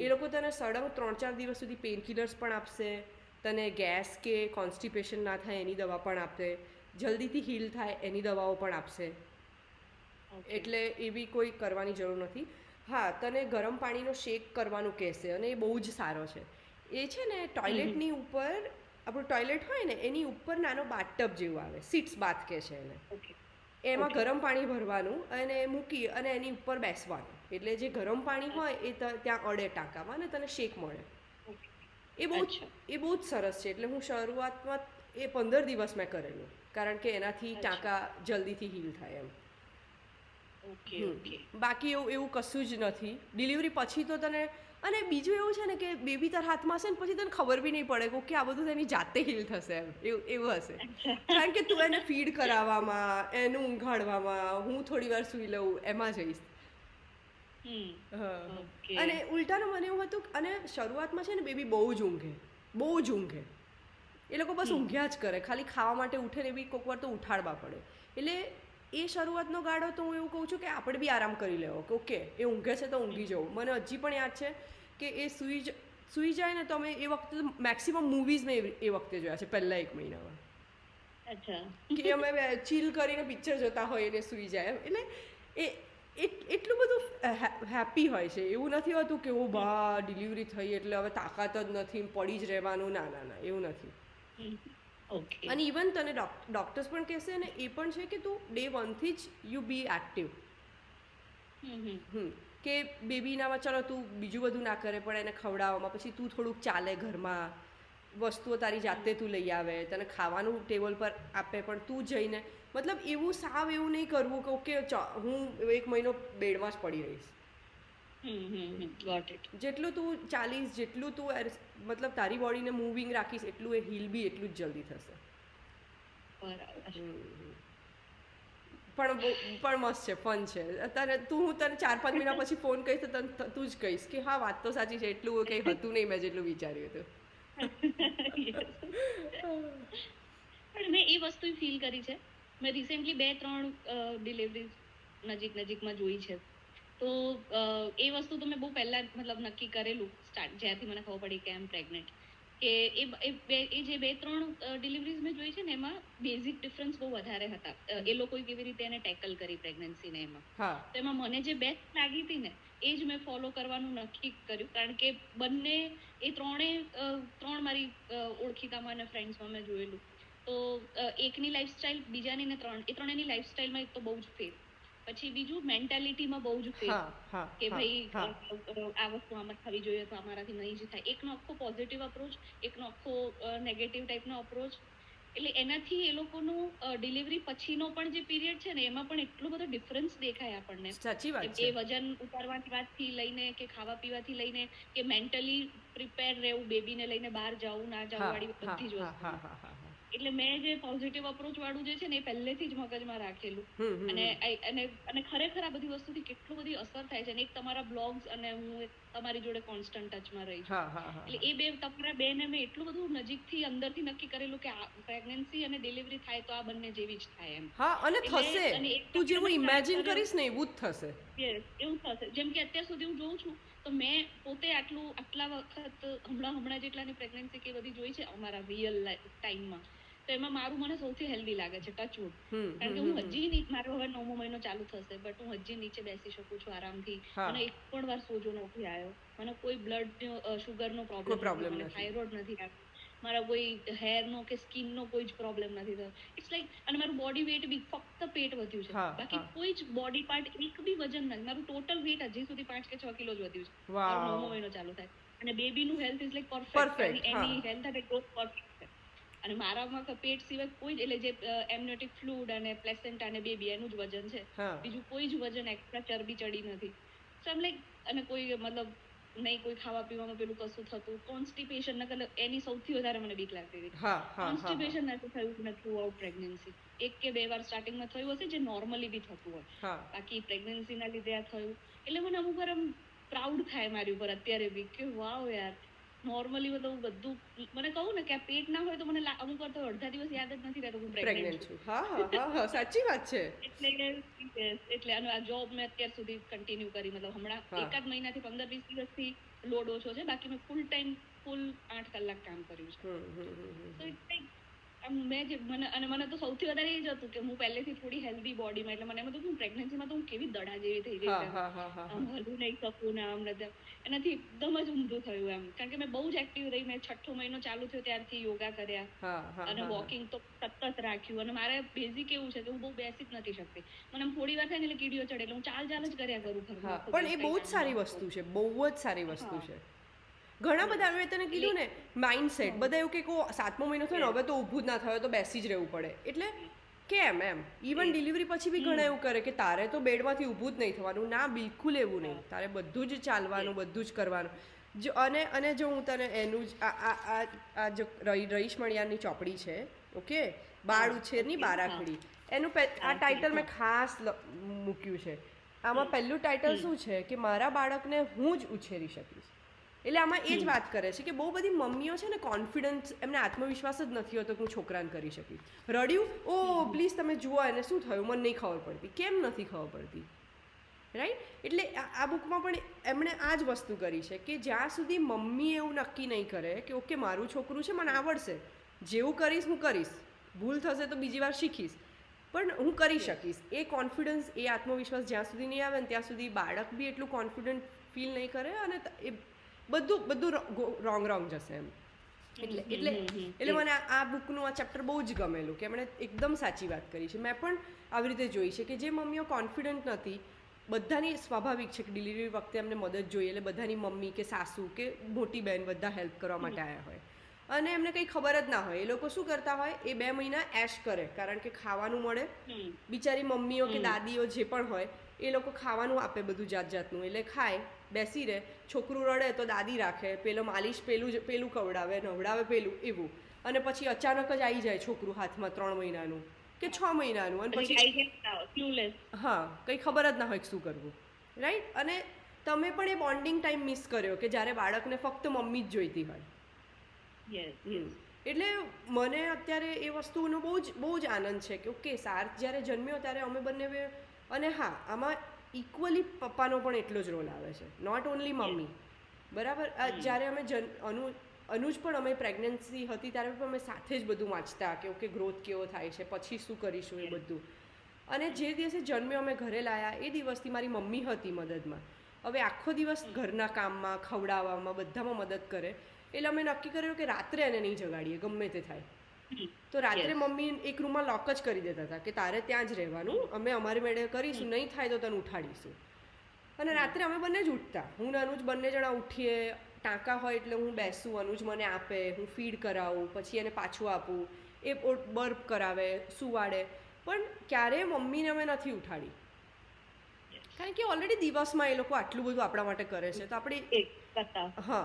એ લોકો તને સડન 3-4 દિવસ સુધી પેઇન કિલર્સ પણ આપશે તને ગેસ કે કોન્સ્ટિપેશન ના થાય એની દવા પણ આપશે જલ્દીથી હીલ થાય એની દવાઓ પણ આપશે એટલે એવી કોઈ કરવાની જરૂર નથી હા તને ગરમ પાણીનો શેક કરવાનું કહેશે અને એ બહુ જ સારો છે એ છે ને ટોયલેટની ઉપર આપણું ટોયલેટ હોય ને એની ઉપર નાનો બાથટબ જેવું આવે સીટ્સ બાથ કહે છે એને એમાં ગરમ પાણી ભરવાનું અને મૂકી અને એની ઉપર બેસવાનું એટલે જે ગરમ પાણી હોય એ ત્યાં અડે ટાંકામાં અને તને શેક મળે એ બહુ જ સરસ છે એટલે હું શરૂઆતમાં એ 15 દિવસ મેં કરેલું કારણ કે એનાથી ટાંકા જલ્દીથી હીલ થાય એમ બાકી એવું કશું જ નથી ડિલિવરી પછી તો તને અને બીજું એવું છે ને કે બેબી તાર હાથમાં હશે ને પછી તને ખબર બી નહીં પડે કે આ બધું તેની જાતે હીલ થશે એમ એવું હશે કારણ કે તું એને ફીડ કરાવવામાં એનું ઊંઘાડવામાં હું થોડી વાર સૂઈ લઉં એમાં જઈશ. અને ઉલટાનું મને એવું હતું અને શરૂઆતમાં છે ને બેબી બહુ જ ઊંઘે એ લોકો બસ ઊંઘ્યા જ કરે, ખાલી ખાવા માટે ઉઠે ને બી કોઈક વાર તો ઉઠાડવા પડે. એટલે એ શરૂઆતનો ગાળો તો હું એવું કહું છું કે આપણે બી આરામ કરી લેવો કે ઓકે એ ઊંઘે છે તો ઊંઘી જવું. મને હજી પણ યાદ છે કે એ સૂઈ જાય ને તો અમે એ વખતે મેક્સિમમ મૂવીઝ મેં એ વખતે જોયા છે પહેલાં 1 મહિનામાં. કે અમે ચીલ કરીને પિક્ચર જોતા હોય ને સૂઈ જાય એટલે એટલું બધું હેપી હોય છે. એવું નથી હોતું કે ઓ બા ડિલિવરી થઈ એટલે હવે તાકાત જ નથી, પડી જ રહેવાનું. ના એવું નથી. અને ઇવન તને ડોક્ટર્સ પણ કહેશે ને એ પણ છે કે તું ડે 1 થી જ યુ બી એક્ટિવ. કે બેબીનામાં ચલો તું બીજું બધું ના કરે પણ એને ખવડાવવામાં પછી તું થોડુંક ચાલે ઘરમાં, વસ્તુઓ તારી જાતે તું લઈ આવે, તને ખાવાનું ટેબલ પર આપે પણ તું જઈને મતલબ એવું સાવ એવું નહીં કરવું કે ઓકે હું 1 મહિનો બેડમાં જ પડી રહીશ. જેટલું તું ચાલીશ, જેટલું તું મતલબ તારી બોડીને મૂવિંગ રાખીશ એટલું એ હીલ બી એટલું જ જલ્દી થશે. પણ મસ્ત છે, ફન છે. હું તને 4-5 મહિના પછી ફોન કહીશ તો તું જ કહીશ કે હા વાત તો સાચી છે, એટલું કંઈ હતું નહીં મેં જેટલું વિચાર્યું હતું. પણ મેં એ વસ્તુ ફીલ કરી છે. મેં રિસેન્ટલી 2-3 ડિલિવરીઝ નજીકમાં જોઈ છે. તો એ વસ્તુ તો મેં બહુ પહેલા મતલબ નક્કી કરેલું જ્યારથી મને ખબર પડી કે આઈ એમ પ્રેગ્નેન્ટ, કે એ જે 2-3 ડિલિવરીઝ મેં જોઈ છે ને એમાં બેઝિક ડિફરન્સ બહુ વધારે હતા. એ લોકોએ કેવી રીતે એને ટેકલ કરી પ્રેગ્નન્સીને એમાં. તો એમાં મને જે બેસ્ટ લાગી હતી ને એ જ મેં ફોલો કરવાનું નક્કી કર્યું, કારણ કે બંને એ ત્રણ મારી ઓળખીતામાં અને ફ્રેન્ડ્સમાં મેં જોયેલું. તો એકની લાઈફસ્ટાઈલ બીજાની ને ત્રણેયની લાઈફસ્ટાઈલમાં એક તો બહુ જ ફેર, પછી બીજું મેન્ટાલિટીમાં બહુ જ ફેર કે ભાઈ આ વસ્તુ આમાં થવી જોઈએ તો અમારાથી નહીં જ થાય. એકનો આખો પોઝિટિવ અપ્રોચ, એકનો આખો નેગેટિવ ટાઈપનો અપ્રોચ. એટલે એનાથી એ લોકોનું ડિલિવરી પછીનો પણ જે પીરિયડ છે ને એમાં પણ એટલો બધો ડિફરન્સ દેખાય આપણને. સાચી વાત છે. એ વજન ઉતારવાની વાતથી લઈને કે ખાવા પીવાથી લઈને કે મેન્ટલી પ્રિપેર રહેવું, બેબીને લઈને બહાર જવું ના જવું વાળી બધી જ વસ્તુ. એટલે મેં જે પોઝિટિવ અપ્રોચ વાળું જે છે ને એ પહેલેથી જ મગજમાં રાખેલું. અને ખરેખર આ બધી વસ્તુથી કેટલું બધી અસર થાય છે. અને એક તમારા બ્લોગ્સ અને હું તમારી જોડે કોન્સ્ટન્ટ ટચમાં રહી છું. એટલે એ તમારા બેને મેં એટલું બધું નજીકથી અંદરથી નક્કી કરેલું કે પ્રેગ્નન્સી અને ડિલિવરી થાય તો આ બંને જેવી જ થાય એમ. અને થશે, તું જેવું ઇમેજિન કરીશ ને એવું જ થશે. એવું થશે. જેમ કે અત્યાર સુધી હું જોઉં છું તો મેં પોતે આટલા વખત હમણાં જેટલાની પ્રેગ્નન્સી કે બધી જોઈ છે અમારા રિયલ ટાઈમમાં, તો એમાં મારું મને સૌથી હેલ્ધી લાગે છે, ટચવુડ. કારણ કે હું હજી મારો હવે 9મો મહિનો ચાલુ થશે બટ હું હજી નીચે બેસી શકું છું આરામથી. મને એક પણ વાર સોજો નથી આવ્યો, મને કોઈ બ્લડ શુગરનો પ્રોબ્લેમ નથી, થાઇરોઇડ નથી આવ્યો, મારા કોઈ હેરનો કે સ્કિનનો કોઈ જ પ્રોબ્લેમ નથી થયો. ઇટ્સ લાઈક, અને મારું બોડી વેઇટ બી ફક્ત પેટ વધ્યું છે, બાકી કોઈ જ બોડી પાર્ટ એક બી વજન નથી. મારું ટોટલ વેઇટ હજી સુધી 5 કે 6 કિલો જ વધ્યું છે. મારો 9મો મહિનો ચાલુ થાય અને બેબીનું હેલ્થ ઇઝ લાઈક પરફેક્ટ. એની હેલ્થ અને ગ્રોથ પરફેક્ટ છે. અને મારામાં પેટ સિવાય કોઈ જ, એટલે જે એમનિયોટિક ફ્લુઇડ અને પ્લેસેન્ટા અને બેબી એનું જ વજન છે, બીજું કોઈ જ વજન એક્સ્ટ્રા ચરબી ચડી નથી. સો આમ લાઈક, અને કોઈ મતલબ નહીં કોઈ ખાવા પીવામાં પેલું કશું થતું. કોન્સ્ટિપેશન એની સૌથી વધારે મને બીક લાગતી હતી. કોન્સ્ટિપેશન નથી થયું મેં થ્રુ આઉટ પ્રેગ્નન્સી. 1 કે 2 વાર સ્ટાર્ટિંગમાં થયું હશે જે નોર્મલી બી થતું હોય, બાકી પ્રેગ્નન્સીના લીધે આ થયું. એટલે મને અમુક વાર આમ પ્રાઉડ થાય મારી ઉપર અત્યારે બી કે વાવ યાર, નોર્મલી મતલબ બધું મને કહું ને કે આ પેટ ના હોય તો મને અમુક વાર તો અડધા દિવસ યાદ જ નથી રહેતું હું પ્રેગ્નન્ટ છું. સાચી વાત છે. એટલે આ જોબ મેં અત્યાર સુધી કન્ટિન્યુ કરી, મતલબ હમણાં 1 મહિનાથી 15-20 દિવસથી લોડ ઓછો છે, બાકી મેં ફૂલ 8 કલાક કામ કર્યું છે. મને તો સૌથી વધારે એ જ હતું કે હું પહેલેથી થોડી હેલ્ધી બોડીમાં, એટલે મને એમ હતું કે પ્રેગ્નન્સીમાં તો હું કેવી દડા જેવી થઈ ગઈ, હલવું નહીં શકું ને આમ નથી. એનાથી એકદમ જ ઊંધું થયું એમ, કારણ કે મેં બહુ જ એક્ટિવ રહી. મેં 6મો મહિનો ચાલુ થયો ત્યારથી યોગા કર્યા અને વોકિંગ તો સતત રાખ્યું. અને મારે બેઝિક એવું છે કે હું બહુ બેસી જ નથી શકતી. મને આમ થોડી વાર થાય ને એટલે કીડીઓ ચડે, એટલે હું ચાલ જ કર્યા કરું ઘરમાં. પણ એ બહુ જ સારી વસ્તુ છે, બહુ જ સારી વસ્તુ છે. ઘણા બધા, મેં તને કીધું ને માઇન્ડસેટ, બધા એવું કે 7મો મહિનો થયો ને હવે તો ઊભું જ ના થયો તો બેસી જ રહેવું પડે. એટલે કેમ એમ ઇવન ડિલિવરી પછી બી ઘણા એવું કરે કે તારે તો બેડમાંથી ઊભું જ નહીં થવાનું. ના, બિલકુલ એવું નહીં. તારે બધું જ ચાલવાનું, બધું જ કરવાનું. જો અને જો હું તને એનું જ આ જો રહીશ મણિયારની ચોપડી છે, ઓકે, બાળ ઉછેરની બારાખડી, એનું આ ટાઇટલ મેં ખાસ મૂક્યું છે. આમાં પહેલું ટાઇટલ શું છે કે મારા બાળકને હું જ ઉછેરી શકીશ. એટલે આમાં એ જ વાત કરે છે કે બહુ બધી મમ્મીઓ છે ને કોન્ફિડન્સ, એમને આત્મવિશ્વાસ જ નથી હોતો કે હું છોકરાને કરી શકીશ. રડ્યું, ઓ પ્લીઝ તમે જુઓ એને શું થયું, મને નહીં ખબર પડતી. કેમ નથી ખબર પડતી, રાઈટ? એટલે આ બુકમાં પણ એમણે આ જ વસ્તુ કરી છે કે જ્યાં સુધી મમ્મી એવું નક્કી નહીં કરે કે ઓકે મારું છોકરું છે, મને આવડશે, જેવું કરીશ હું કરીશ, ભૂલ થશે તો બીજી વાર શીખીશ, પણ હું કરી શકીશ, એ કોન્ફિડન્સ, એ આત્મવિશ્વાસ જ્યાં સુધી નહીં આવે ને ત્યાં સુધી બાળક બી એટલું કોન્ફિડન્ટ ફીલ નહીં કરે અને એ બધું રોંગ જશે એમ. એટલે મને આ બુકનું આ ચેપ્ટર બહુ જ ગમેલું કે એમણે એકદમ સાચી વાત કરી છે. મેં પણ આવી રીતે જોઈ છે કે જે મમ્મીઓ કોન્ફિડન્ટ નથી, બધાની સ્વાભાવિક છે કે ડિલિવરી વખતે એમને મદદ જોઈએ, એટલે બધાની મમ્મી કે સાસુ કે મોટી બહેન બધા હેલ્પ કરવા માટે આવ્યા હોય અને એમને કંઈ ખબર જ ના હોય. એ લોકો શું કરતા હોય, એ 2 મહિના એશ કરે, કારણ કે ખાવાનું મળે. બિચારી મમ્મીઓ કે દાદીઓ જે પણ હોય એ લોકો ખાવાનું આપે બધું જાતનું, એટલે ખાય, બેસી રહે. છોકરું રડે તો દાદી રાખે, પેલો માલિશ પેલું ખવડાવે, નવડાવે પેલું, એવું. અને પછી અચાનક જ આવી જાય છોકરું હાથમાં 3 મહિનાનું કે 6 મહિનાનું, અને પછી હા, કંઈ ખબર જ ના હોય શું કરવું, રાઈટ? અને તમે પણ એ બોન્ડિંગ ટાઈમ મિસ કર્યો કે જ્યારે બાળકને ફક્ત મમ્મી જ જોઈતી હોય. એટલે મને અત્યારે એ વસ્તુનો બહુ જ આનંદ છે કે ઓકે, સાર્થ જ્યારે જન્મ્યો ત્યારે અમે બંને, અને હા, આમાં ઇક્વલી પપ્પાનો પણ એટલો જ રોલ આવે છે, નોટ ઓનલી મમ્મી, બરાબર? જ્યારે અમે અનુજ પણ અમે પ્રેગ્નન્સી હતી ત્યારે પણ અમે સાથે જ બધું વાંચતા કે ઓકે ગ્રોથ કેવો થાય છે, પછી શું કરીશું, એ બધું. અને જે દિવસે જન્મ્યો અમે ઘરે લાયા એ દિવસથી મારી મમ્મી હતી મદદમાં. હવે આખો દિવસ ઘરના કામમાં, ખવડાવવામાં, બધામાં મદદ કરે. એટલે અમે નક્કી કર્યું કે રાત્રે એને નહીં જગાડીએ ગમે તે થાય. તો રાત્રે મમ્મી એક રૂમમાં લોક જ કરી દેતા હતા કે તારે ત્યાં જ રહેવાનું, અમે અમારી મેળે કરીશું, નહીં થાય તો તને ઉઠાડીશું. અને રાત્રે અમે બંને જ ઉઠતા, હું ને અનુજ બંને જણા ઉઠીએ. ટાંકા હોય એટલે હું બેસું, અનુજ મને આપે, હું ફીડ કરાવું, પછી એને પાછું આપું, એ બર્પ કરાવે, સુવાડે. પણ ક્યારેય મમ્મીને અમે નથી ઉઠાડી, કારણ કે ઓલરેડી દિવસમાં એ લોકો આટલું બધું આપણા માટે કરે છે, તો આપણે હા.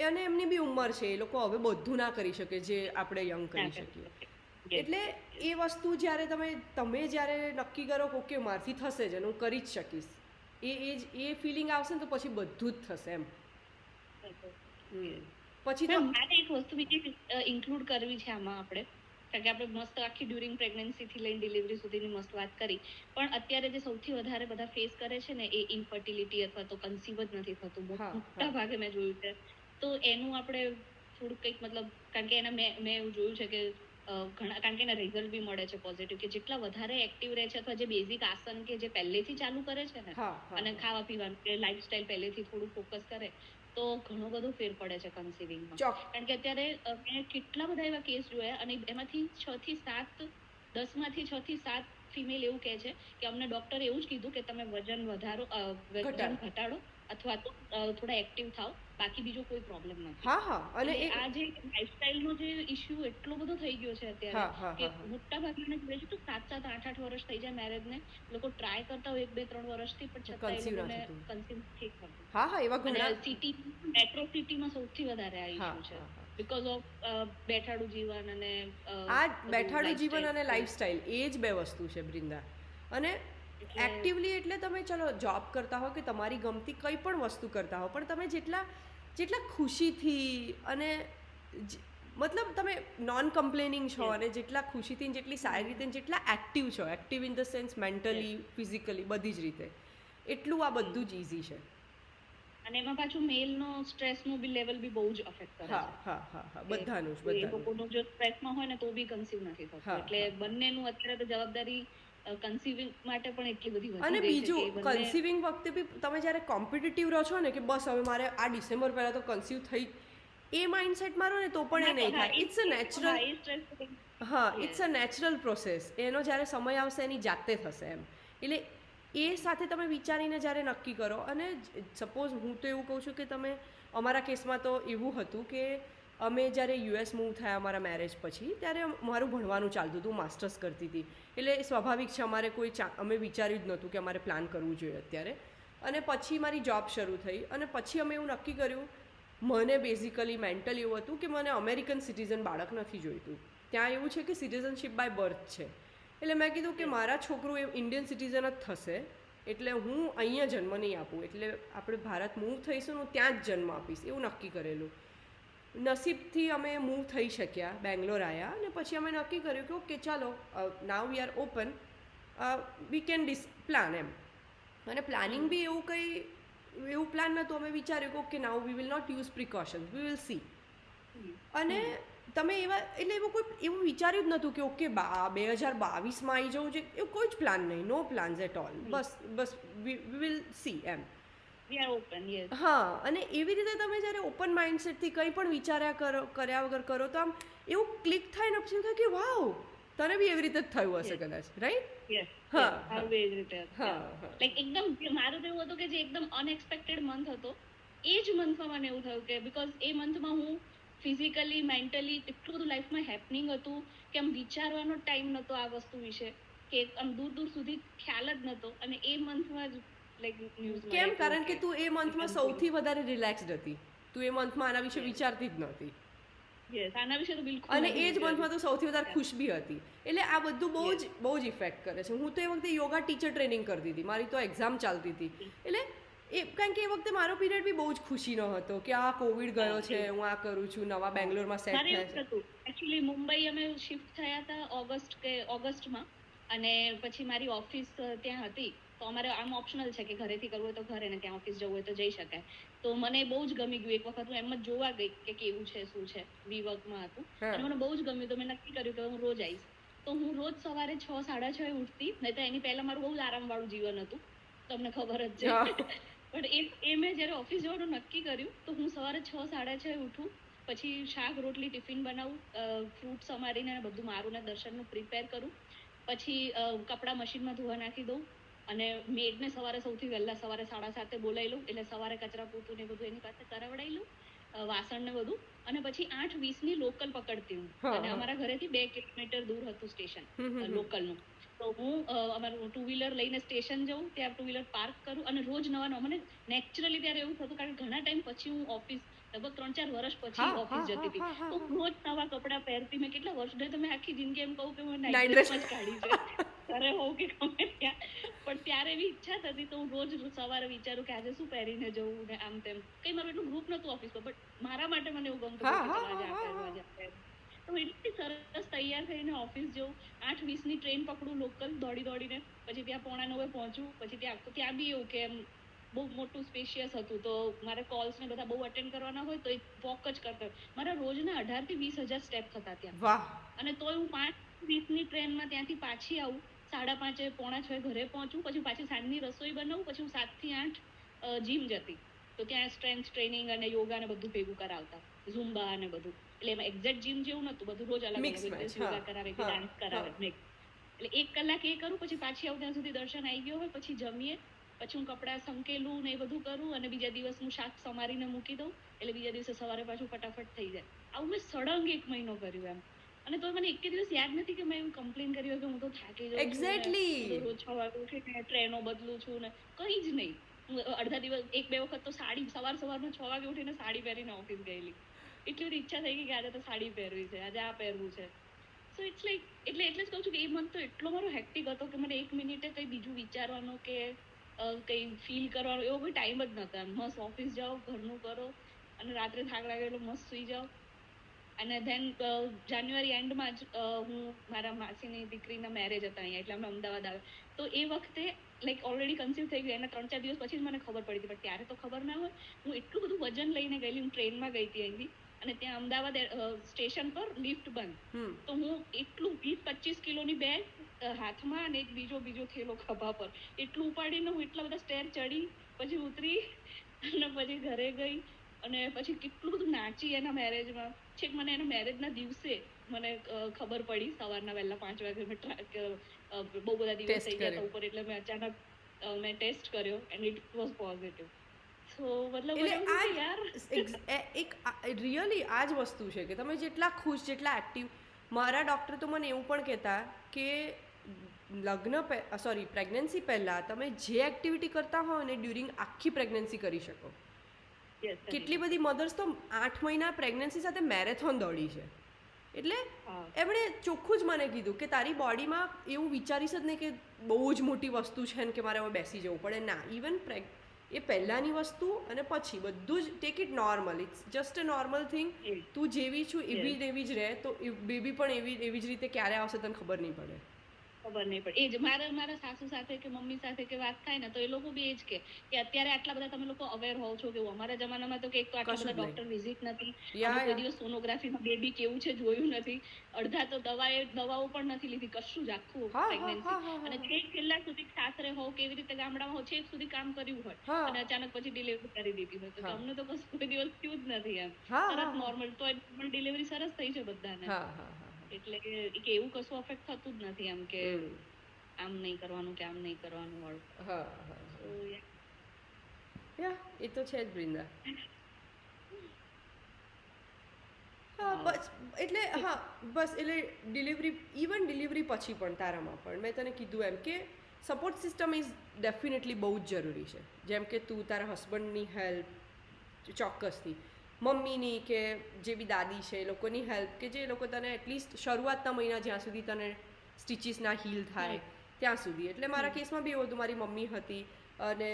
અને એમની બી ઉંમર છે, એ લોકો હવે બધું ના કરી શકે જે આપણે યંગ કરી શકીએ. એટલે એ વસ્તુ જ્યારે તમે જ્યારે નક્કી કરો કે ઓકે મારથી થશે જ અને હું કરી જ શકીશ, એ ફિલિંગ આવશે ને તો પછી બધું જ થશે એમ. પછી તો મારે એક વસ્તુ બીજી ઇન્ક્લુડ કરવી છે આમાં આપણે, કારણ કે આપણે મસ્ત આખી ડ્યુરિંગ પ્રેગ્નન્સીથી લઈને ડિલિવરી સુધીની મસ્ત વાત કરી, પણ અત્યારે જે સૌથી વધારે બધા ફેસ કરે છે ને એ ઇનફર્ટિલિટી અથવા તો કન્સીવ જ નથી થતું, મોટા ભાગે મેં જોયું છે. તો એનું આપણે થોડુંક કંઈક મતલબ, કારણ કે મેં એવું જોયું છે કે ઘણા, કારણ કે એના રિઝલ્ટ બી મળે છે પોઝિટિવ, કે જેટલા વધારે એક્ટિવ રહે છે અથવા જે બેઝિક આસન કે જે પહેલેથી ચાલુ કરે છે ને, અને ખાવા પીવાનું કે લાઈફસ્ટાઈલ પહેલેથી થોડું ફોકસ કરે તો ઘણો બધો ફેર પડે છે કન્સીવિંગમાં. કારણ કે અત્યારે મેં કેટલા બધા એવા કેસ જોયા અને એમાંથી 6 થી 7, 10માંથી 6 થી 7 ફિમેલ એવું કહે છે કે અમને ડોક્ટરે એવું જ કીધું કે તમે વજન ઘટાડો અથવા તો થોડા એક્ટિવ થાઓ, બાકી બીજો કોઈ પ્રોબ્લેમ નથી. અને આ જે લાઈફસ્ટાઈલનો જે ઇશ્યુ એટલો બધો થઈ ગયો છે અત્યારે કે મોટા ભાગના જોઈએ છે તો 7, 8 વર્ષ થઈ જાય મેરેજને, લોકો ટ્રાય કરતા હોય 1, 2, 3 વર્ષથી, પણ છતાં એ લોકોને કન્સીવ નથી થતું. હા, એવા ઘણા સિટી, મેટ્રો સિટીમાં સૌથી વધારે આ ઇશ્યુ છે, બીકોઝ ઓફ બેઠાડું જીવન અને આ બેઠાડું જીવન અને લાઈફસ્ટાઈલ, એ જ 2 વસ્તુ છે બૃંદા. અને એક્ટિવલી એટલે તમે ચલો જોબ કરતા હો કે તમારી ગમતી કંઈ પણ વસ્તુ કરતા હો, પણ તમે જેટલા ખુશીથી અને મતલબ તમે નોન કમ્પ્લેનિંગ છો અને જેટલા ખુશીથી, જેટલી સારી રીતે, જેટલા એક્ટિવ છો, active in the sense mentally, physically, બધી જ રીતે, એટલું આ બધું જ ઇઝી છે. અને એમાં પાછું મેલનો સ્ટ્રેસનું બી લેવલ બી બહુ જ અફેક્ટ કરે છે. હા, બધાનું જ. એ લોકોનું જો સ્ટ્રેસમાં હોય ને તો બી કન્સીવ નથી થતું, એટલે બંનેનું અત્યારે તો જવાબદારી કન્સીવિંગ માટે પણ એટલી બધી વધી ગઈ છે. અને બીજું, કન્સીવિંગ વખતે બી તમે જ્યારે કોમ્પિટિટિવ રહો છો ને કે બસ હવે મારે આ ડિસેમ્બર પહેલાં તો કન્સીવ થઈ, એ માઇન્ડસેટમાં રહો ને તો પણ એ નહીં થાય. It's a natural, it's a natural process. એનો જ્યારે સમય આવશે એની જાતે થશે એમ. એટલે એ સાથે તમે વિચારીને જ્યારે નક્કી કરો, અને સપોઝ હું તો એવું કહું છું કે તમે, અમારા કેસમાં તો એવું હતું કે અમે જ્યારે યુએસ મૂવ થયા અમારા મેરેજ પછી ત્યારે મારું ભણવાનું ચાલતું હતું, માસ્ટર્સ કરતી હતી, એટલે સ્વાભાવિક છે અમારે અમે વિચાર્યું જ નહોતું કે અમારે પ્લાન કરવું જોઈએ અત્યારે. અને પછી મારી જોબ શરૂ થઈ અને પછી અમે એવું નક્કી કર્યું, મને બેઝિકલી મેન્ટલી એવું હતું કે મને અમેરિકન સિટીઝન બાળક નથી જોઈતું. ત્યાં એવું છે કે સિટીઝનશીપ બાય બર્થ છે. એટલે મેં કીધું કે મારા છોકરું એ ઇન્ડિયન સિટીઝન જ થશે, એટલે હું અહીંયા જન્મ નહીં આપું, એટલે આપણે ભારત મૂવ થઈશું હું ત્યાં જ જન્મ આપીશ એવું નક્કી કરેલું. નસીબથી અમે મૂવ થઈ શક્યા, બેંગ્લોર આવ્યા અને પછી અમે નક્કી કર્યું કે ઓકે ચાલો now we are open, we can plan એમ. અને પ્લાનિંગ બી એવું પ્લાન નહોતું. અમે વિચાર્યું કે okay now we will not use precautions, we will see. અને તમે એવું વિચાર્યું જ નહોતું કે ઓકે 2022માં આવી જવું છે, એવું કોઈ જ પ્લાન નહીં, નો પ્લાન્સ એટ ઓલ. બસ વી વિલ સી એમ. હા, અને એવી રીતે તમે જ્યારે ઓપન માઇન્ડસેટથી કંઈ પણ કર્યા વગર કરો તો આમ એવું ક્લિક થાય ને પછી થાય કે વાવ, તને બી એવી રીતે જ થયું હશે કદાચ, રાઈટ? હા, લાઈક એકદમ મારું તો એવું હતું કે જે એકદમ અનએક્સપેક્ટેડ મંથ હતો એ જ મંથમાં મને એવું થયું કે બીકોઝ એ મંથમાં હું ફિઝિકલી મેન્ટલી એટલું બધું લાઈફમાં હેપનિંગ હતું કે આમ વિચારવાનો ટાઈમ નહોતો આ વસ્તુ વિશે, કે આમ દૂર દૂર સુધી ખ્યાલ જ નહોતો. અને એ મંથમાં જ કેમ? કારણ કે તું એ મંથમાં સૌથી વધારે રિલેક્સ્ડ હતી. તું એ મંથમાં આના વિશે વિચારતી જ નહોતી. આના વિશે તો બિલકુલ. અને એ જ મંથમાં તું સૌથી વધારે ખુશ બી હતી. એટલે આ બધું બહુ જ ઇફેક્ટ કરે છે. હું તો એ વખતે યોગા ટીચર ટ્રેનિંગ કરતી હતી, મારી તો એક્ઝામ ચાલતી હતી. એટલે કારણ કે એ વખતે મારો પીરિયડ બી બહુ જ ખુશીનો હતો કે આ કોવિડ ગયો છે, હું આ કરું છું, નવા બેંગ્લોરમાં સેટ થયા છે. એકચ્યુઅલી મુંબઈ અમે શિફ્ટ થયા હતા ઓગસ્ટમાં, અને પછી મારી ઓફિસ ત્યાં હતી. તો અમારે આમ ઓપ્શનલ છે કે ઘરેથી કરવું હોય તો ઘરે, ને ત્યાં ઓફિસ જવું હોય તો જઈ શકાય. તો મને બહુ જ ગમી ગયું. એક વખત હું એમ જ જોવા ગઈ કે કેવું છે શું છે, વીવર્કમાં હતું અને મને બહુ જ ગમ્યું. તો મેં નક્કી કર્યું કે હું રોજ આવીશ. તો હું રોજ સવારે 6-6:30 ઉઠતી, નહીં તો એની પહેલા મારું બહુ જ આરામવાળું જીવન હતું, તમને ખબર જ છે. પણ એ મેં જ્યારે ઓફિસ જવાનું નક્કી કર્યું તો હું સવારે 6-6:30 ઉઠું, પછી શાક રોટલી ટિફિન બનાવું, ફ્રૂટ સમારીને બધું મારું ને દર્શનનું પ્રિપેર કરું, પછી કપડાં મશીનમાં ધોવા નાખી દઉં અને મેડને સૌથી વહેલા સવારે 7:30 બોલાવી લઉં, એટલે સવારે કચરા પોતું ને બધું એની પાસે કરાવડાવી લઉં, વાસણ ને બધું. અને પછી 8:20ની લોકલ પકડતી હું, અને અમારા ઘરેથી 2 કિલોમીટર દૂર હતું સ્ટેશન લોકલનું. તો હું અમારું 2 વ્હીલર લઈને સ્ટેશન જાઉં, ત્યાં 2 વ્હીલર પાર્ક કરું અને રોજ નવા મને નેચરલી ત્યારે એવું થતું, કારણ કે ઘણા ટાઈમ પછી હું ઓફિસ, લગભગ 3-4 વર્ષ પછી ઓફિસ જતી હતી, તો રોજ નવા કપડાં પહેરતી. મેં કેટલા વર્ષ સુધી તમે આખી જિંદગી એમ કહું કે મેં નાઇટ ડ્રેસમાં જ કાઢી છે, ઘરે હોઉં કે ગમે ત્યાં. પણ ત્યારે એવી ઈચ્છા થતી તો હું રોજ સવારે વિચારું કે આજે શું પહેરીને જવું ને આમ તેમ. કઈ મારું એટલું ગ્રુપ નતું ઓફિસમાં, બટ મારા માટે મને એવું ગમતું કે ચાલ આજે આ પહેરવું, આજે આ પહેરવું. તો એટલી સરસ તૈયાર થઈને ઓફિસ જઉં, 8:20ની ટ્રેન પકડું લોકલ દોડીને, પછી ત્યાં 8:45 પહોંચું. પછી ત્યાં બી એવું કે બહુ મોટું સ્પેશિયસ હતું, તો મારે કોલ્સ ને બધા બહુ અટેન્ડ કરવાના હોય તો વોક જ કરતા. મારા રોજના 18,000-20,000 સ્ટેપ થતા ત્યાં. અને તોય હું 5:20ની ટ્રેનમાં ત્યાંથી પાછી આવું, 5:30 5:45 ઘરે પહોંચું, પછી પાછી સાંજની રસોઈ બનાવું, પછી હું 7 થી 8 જીમ જતી. તો ત્યાં સ્ટ્રેન્થ ટ્રેનિંગ અને યોગા ને બધું ભેગું કરાવતા, ઝુમ્બા ને બધું. એટલે એમાં એક્ઝેક્ટ જીમ જેવું નતું, બધું રોજ અલગ અલગ, યોગા કરાવે, ડાન્સ કરાવે. એટલે 1 કલાક એ કરું, પછી પાછી આવું, ત્યાં સુધી દર્શન આવી ગયો હોય, પછી જમીએ, પછી હું કપડાં સંકેલું ને એ બધું કરું, અને બીજા દિવસનું શાક સમારીને મૂકી દઉં, એટલે બીજા દિવસે સવારે પાછું ફટાફટ થઈ જાય. આવું મેં સળંગ 1 મહિનો કર્યું એમ. અને તો મને એક દિવસ યાદ નથી કે મેં એવું કમ્પ્લેન કર્યું કે હું તો થાકી જાઉં છું, એક્ઝેક્ટલી રોજ 6 વાગે ઉઠીને ટ્રેનો બદલું છું ને કંઈ જ નહીં. હું અડધા દિવસ 1-2 વખત તો સવારમાં 6 વાગે ઉઠીને સાડી પહેરીને ઓફિસ ગયેલી. એટલી બધી ઈચ્છા થઈ ગઈ કે આજે તો સાડી પહેરવી છે, આજે આ પહેરવું છે. સો ઇટ્સ લાઈક, એટલે જ કહું છું કે એ મંથ તો એટલો મારો હેક્ટિક હતો કે મને 1 મિનિટે કંઈ બીજું વિચારવાનો કે કંઈ ફીલ કરવાનો એવો કોઈ ટાઈમ જ નહોતો. મસ્ત ઓફિસ જાઓ, ઘરનું કરો, અને રાત્રે થાક લાગે એટલે મસ્ત સુઈ જાઓ. અને ધેન જાન્યુઆરી એન્ડમાં જ હું, મારા માસીની દીકરીના મેરેજ હતા અહીંયા, એટલે અમે અમદાવાદ આવ્યા. તો એ વખતે લાઈક ઓલરેડી કન્સીવ થઈ ગઈ, એના 3-4 દિવસ પછી જ મને ખબર પડી હતી, પણ ત્યારે તો ખબર ના હોય. હું એટલું બધું વજન લઈને ગયેલી, હું ટ્રેનમાં ગઈ હતી અહીંથી, અને ત્યાં અમદાવાદ સ્ટેશન પર લિફ્ટ બંધ. તો હું એટલું 20-25 કિલોની બેગ હાથમાં અને એક બીજો થેલો ખભા પર, એટલું ઉપાડીને હું એટલા બધા સ્ટેર ચડી, પછી ઉતરી, અને પછી ઘરે ગઈ, અને પછી કેટલું બધું નાચી એના મેરેજમાં. છેક મને એના મેરેજના દિવસે મને ખબર પડી, સવારના વહેલા 5 વાગે બહુ બધા દિવસ થઈ ગયા હતા ઉપર, એટલે મેં અચાનક ટેસ્ટ કર્યો એન્ડ ઇટ વોઝ પોઝિટિવ. સો મતલબ એટલે મને એવું આ થયું કે યાર એક રિયલી આ જ વસ્તુ છે કે તમે જેટલા ખુશ, જેટલા એક્ટિવ. મારા ડૉક્ટર તો મને એવું પણ કહેતા કે પ્રેગ્નન્સી પહેલાં તમે જે એક્ટિવિટી કરતા હો ને ડ્યુરિંગ આખી પ્રેગ્નન્સી કરી શકો. yes, કરી કેટલી શકો. બધી મધર્સ તો 8 મહિના પ્રેગ્નન્સી સાથે મેરેથોન દોડી છે. એટલે હા એમણે ચોખ્ખું જ મને કીધું કે તારી બોડીમાં એવું વિચારીશ જ નહીં કે બહુ જ મોટી વસ્તુ છે ને કે મારે હવે બેસી જવું પડે. ના, ઇવન એ પહેલાંની વસ્તુ અને પછી બધું જ take it normal. It's just a normal thing. yes, તું જેવી છું એવી yes. ને એવી જ રહે, તો બેબી પણ એવી જ રીતે ક્યારે આવશે તને ખબર નહીં પડે. ખબર નહીં પડે. એ જ મારા સાસુ સાથે કે મમ્મી સાથે કે વાત થાય ને તો એ લોકો બી એ જ કે અત્યારે આટલા બધા તમે લોકો અવેર હોવ છો કે અમારા જમાનામાં તો કે એક તો આટલા કશું બધા જ નહીં. ડોક્ટર વિઝિટ નથી. યા, અમે કોઈ યા. દિવસ સોનોગ્રાફીમાં બેબી કેવું છે જોયું નથી. અડધા તો દવાઓ પણ નથી લીધી, કશું જ આખું હા, હા, પ્રેગ્નન્સી. હા, હા, અને હા. છેક છેલ્લા સુધી સાસરે હોવ કેવી રીતે ગામડામાં હોવ છેક સુધી કામ કર્યું હોય હા. અને અચાનક પછી ડિલિવરી કરી દીધી હોય તો હા. અમને તો કશું કોઈ દિવસ થયું જ નથી એમ. હા, હા, તરત હા. નોર્મલ તો પણ ડિલિવરી સરસ થઈ છે બધાને. હા, હા, હા, હા. એટલે કે એવું કશું અફેક્ટ થતું જ નથી એમ કે હમ. આમ નહીં કરવાનું કે આમ નહીં કરવાનું વાળું. હા, હા, So, હા. yeah. યા, એ તો છે જ બૃંદા. હા, Wow. બસ એટલે ઇવન ડિલિવરી પછી પણ તારામાં પણ મેં તને કીધું એમ કે સપોર્ટ સિસ્ટમ ઇઝ ડેફિનેટલી બહુ જ જરૂરી છે. જેમ કે તું તારા હસબન્ડની હેલ્પ ચોક્કસથી, મમ્મીની કે જે બી દાદી છે એ લોકોની હેલ્પ, કે જે લોકો તને એટલીસ્ટ શરૂઆતના મહિના જ્યાં સુધી તને સ્ટિચીસ ના હીલ થાય ત્યાં સુધી. એટલે મારા કેસમાં બી એવું હતું, મારી મમ્મી હતી અને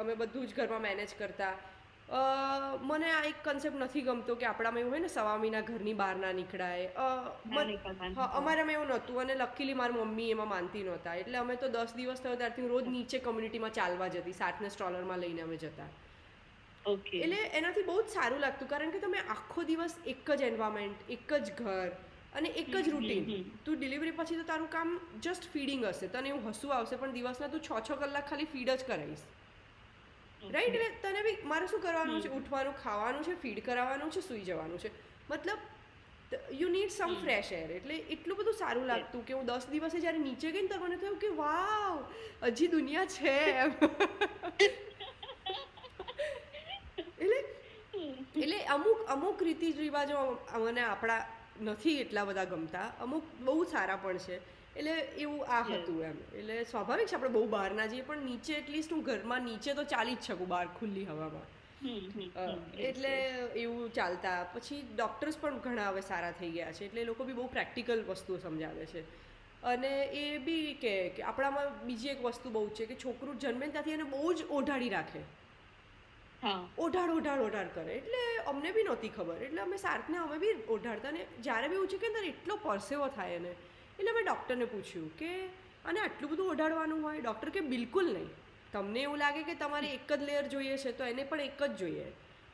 અમે બધું જ ઘરમાં મેનેજ કરતા. મને આ એક કન્સેપ્ટ નથી ગમતો કે આપણામાં એવું હોય ને સવા મહિના ઘરની બહાર ના નીકળાય. અમારામાં એવું નહોતું અને લકીલી મારી મમ્મી એમાં માનતી નહોતા. એટલે અમે તો 10 દિવસ થયો ત્યારથી હું રોજ નીચે કમ્યુનિટીમાં ચાલવા જતી, સાથને સ્ટ્રોલરમાં લઈને અમે જતા. Okay. એટલે એનાથી બહુ જ સારું લાગતું કારણ કે તમે આખો દિવસ એક જ એન્વાયરમેન્ટ, એક જ ઘર અને એક જ રૂટીન. તું ડિલિવરી પછી તો તારું કામ જસ્ટ ફીડિંગ હશે, તને એવું હસવું આવશે પણ દિવસના તું 6 કલાક ખાલી ફીડ જ કરાવીશ, રાઈટ? એટલે તને બી મારે શું કરવાનું છે? ઉઠવાનું, ખાવાનું છે, ફીડ કરાવવાનું છે, સૂઈ જવાનું છે. મતલબ you need some fresh air. એટલે એટલું બધું સારું લાગતું કે હું 10 દિવસે જ્યારે નીચે ગઈ ને તો મને થયું કે વાવ, હજી દુનિયા છે એમ. એટલે અમુક રીતિ રિવાજો મને આપણા નથી એટલા બધા ગમતા, અમુક બહુ સારા પણ છે. એટલે એવું આ હતું એમ. એટલે સ્વાભાવિક છે આપણે બહુ બહાર ના જઈએ પણ નીચે એટલીસ્ટ હું ઘરમાં નીચે તો ચાલી જ શકું બહાર ખુલ્લી હવામાં. એટલે એવું ચાલતા. પછી ડૉક્ટર્સ પણ ઘણા હવે સારા થઈ ગયા છે એટલે એ લોકો બી બહુ પ્રેક્ટિકલ વસ્તુઓ સમજાવે છે. અને એ બી કે આપણામાં બીજી એક વસ્તુ બહુ છે કે છોકરું જન્મે ત્યાંથી એને બહુ જ ઓઢાડી રાખે, ઓઢાડ કરે. એટલે અમને બી નહોતી ખબર, એટલે અમે સાર્થને અમે બી ઓઢાડતા ને જ્યારે બી ઊંચી કે ત્યારે એટલો પરસેવો થાય એને. એટલે મેં ડૉક્ટરને પૂછ્યું કે આને આટલું બધું ઓઢાડવાનું હોય? ડૉક્ટર કે બિલકુલ નહીં. તમને એવું લાગે કે તમારે એક જ લેયર જોઈએ છે તો એને પણ એક જ જોઈએ